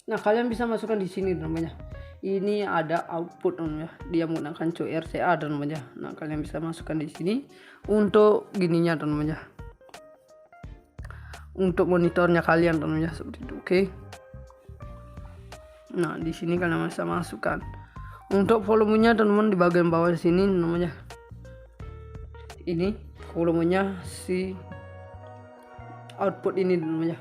Nah, kalian bisa masukkan di sini namanya. Ini ada output namanya. Dia menggunakan RCA namanya. Nah, kalian bisa masukkan di sini untuk gininya namanya. Untuk monitornya kalian namanya seperti itu. Oke. Nah, di sini kalian bisa masukkan. Untuk volumenya teman-teman di bagian bawah sini namanya. Ini volumenya si output ini namanya.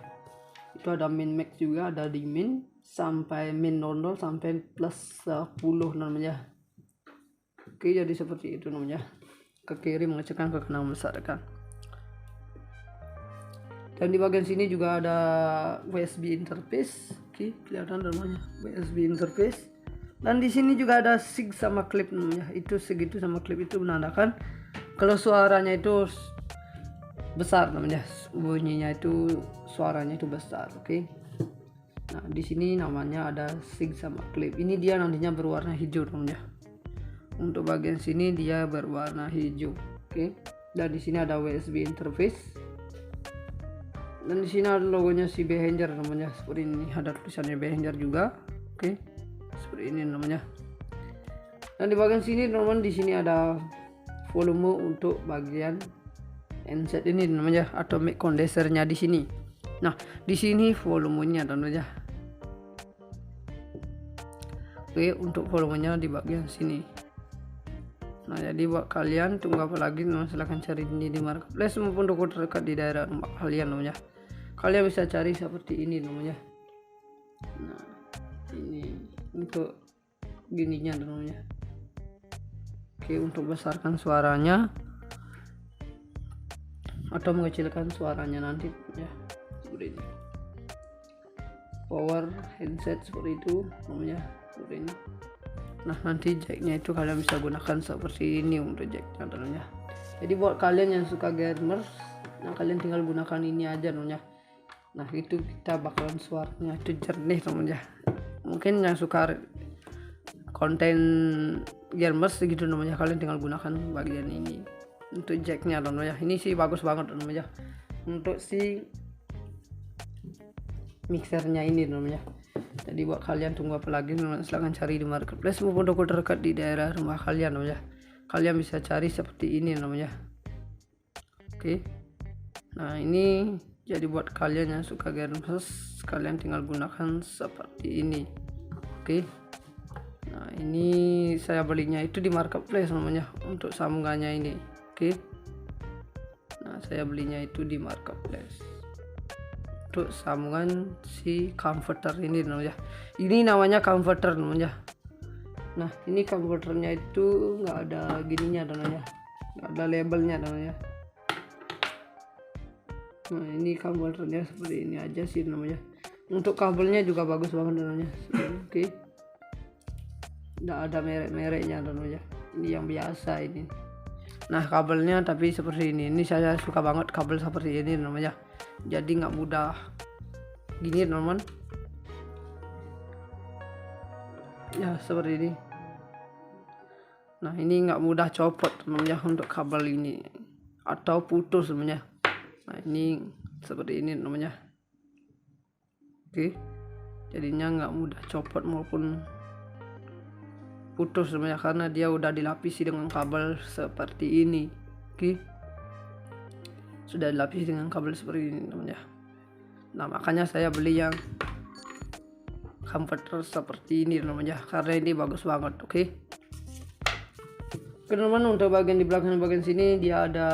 Itu ada min max juga, ada di min sampai min 00 sampai plus 10 namanya. Oke, jadi seperti itu namanya. Ke kiri mengecekkan, ke kanan membesarkan. Dan di bagian sini juga ada USB interface. Oke, kelihatan namanya USB interface. Dan di sini juga ada sig sama clip namanya. Itu segitu sama clip itu menandakan kalau suaranya itu besar namanya, bunyinya itu suaranya itu besar. Oke. Nah, di sini namanya ada sig sama clip. Ini dia nantinya berwarna hijau namanya. Untuk bagian sini dia berwarna hijau. Oke. Dan di sini ada USB interface. Dan di sini ada logonya si Behringer namanya. Seperti ini, ada tulisannya Behringer juga. Oke. Seperti ini namanya. Dan di bagian sini teman-teman, di sini ada volume untuk bagian handset ini namanya, atau mic condensernya di sini. Nah, di sini volumenya teman-teman ya. Oke, untuk volumenya di bagian sini. Nah, jadi buat kalian tunggu apa lagi, silahkan cari ini di marketplace maupun toko terdekat di daerah rumah kalian namanya. Kalian bisa cari seperti ini namanya. Nah, ini untuk gininya namanya. Oke, untuk besarkan suaranya atau mengecilkan suaranya nanti ya, seperti ini. Power handset seperti itu namanya, seperti ini. Nah, nanti jacknya itu kalian bisa gunakan seperti ini untuk jacknya namanya. Jadi buat kalian yang suka gamers, nah kalian tinggal gunakan ini aja namanya. Nah, itu kita bakalan suaranya itu jernih namanya. Mungkin yang suka konten gamers segitu namanya, kalian tinggal gunakan bagian ini untuk jacknya namanya. Ini sih bagus banget namanya untuk si mixernya ini namanya. Jadi buat kalian tunggu apa lagi, silahkan cari di marketplace maupun toko terdekat di daerah rumah kalian namanya. Kalian bisa cari seperti ini namanya. Oke. Nah, ini jadi buat kalian yang suka gamers, kalian tinggal gunakan seperti ini. Oke. Nah, ini saya belinya itu di marketplace namanya untuk sambungannya ini. Oke. Nah, saya belinya itu di marketplace untuk sambungan si converter ini namanya. Ini namanya converter namanya. Nah, ini converternya itu nggak ada gininya namanya, nggak ada labelnya namanya. Nah, ini converternya seperti ini aja sih namanya. Untuk kabelnya juga bagus banget namanya. Oke. Nggak ada merek-mereknya namanya. Ini yang biasa ini. Nah, kabelnya tapi seperti ini. Ini saya suka banget kabel seperti ini namanya. Jadi nggak mudah gini teman-teman. Ya, seperti ini. Nah, ini nggak mudah copot namanya untuk kabel ini atau putus namanya. Nah, ini seperti ini namanya. Oke. Jadinya nggak mudah copot maupun putus namanya, karena dia udah dilapisi dengan kabel seperti ini. Oke. Sudah dilapisi dengan kabel seperti ini namanya. Nah, makanya saya beli yang converter seperti ini namanya, karena ini bagus banget. Oke. Teman-teman, untuk bagian di belakang bagian sini dia ada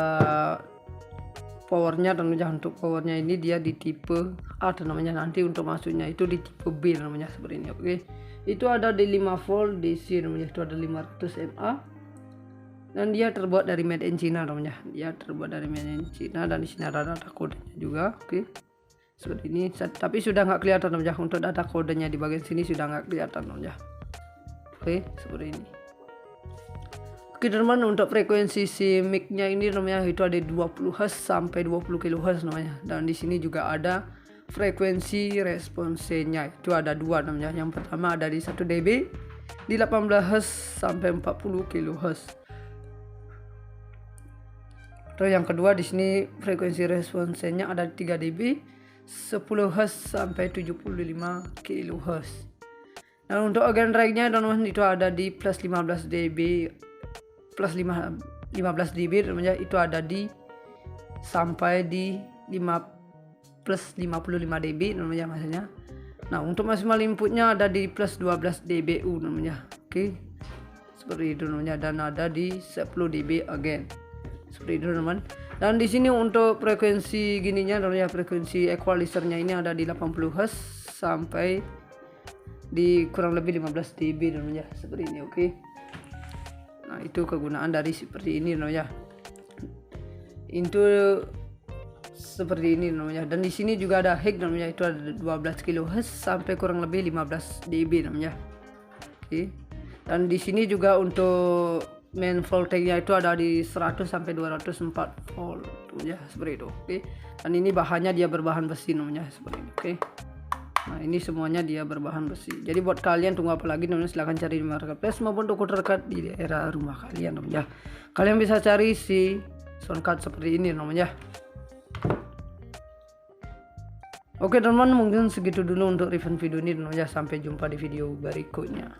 powernya namanya. Untuk powernya ini dia di tipe A namanya. Nanti untuk masuknya itu di tipe B namanya, seperti ini. Oke. Itu ada di 5 volt DC namanya. Itu ada 500 mA. Dan dia terbuat dari made in China namanya. Dia terbuat dari made in China, dan di sini ada data kodenya juga. Oke. Seperti ini. Tapi sudah nggak kelihatan namanya. Untuk data kodenya di bagian sini sudah nggak kelihatan namanya. Oke, seperti ini. Oke teman, untuk frekuensi si mic-nya ini namanya itu ada 20 Hz sampai 20 kHz namanya. Dan di sini juga ada frekuensi responsenya, itu ada dua namanya. Yang pertama ada di 1 dB di 18 Hz sampai 40 kHz. Terus yang kedua di sini frekuensi responsenya ada di 3 dB 10 Hz sampai 75 kHz. Dan untuk agen rate-nya teman-teman itu ada di plus 15 dB plus 15 dB namanya, itu ada di sampai di 5 plus 55 dB namanya maksudnya. Nah, untuk maksimal inputnya ada di plus 12 dBu namanya. Oke. Seperti itu namanya, dan ada di 10 dB again. Seperti itu teman. Dan di sini untuk frekuensi gininya namanya, frekuensi equalizernya ini ada di 80 Hz sampai di kurang lebih 15 dB namanya. Seperti ini, oke. Nah, itu kegunaan dari seperti ini namanya. Itu seperti ini namanya. Dan di sini juga ada HEC namanya, itu ada 12 kHz sampai kurang lebih 15 dB namanya. Oke. Dan di sini juga untuk main voltage-nya itu ada di 100 sampai 204 volt ya, seperti itu. Oke. Dan ini bahannya dia berbahan besi namanya, seperti ini. Oke. Nah, ini semuanya dia berbahan besi. Jadi buat kalian tunggu apa lagi namanya, silahkan cari di marketplace maupun toko terdekat di daerah rumah kalian namanya. Kalian bisa cari si soundcard seperti ini namanya. Oke teman, mungkin segitu dulu untuk review video ini namanya. Sampai jumpa di video berikutnya.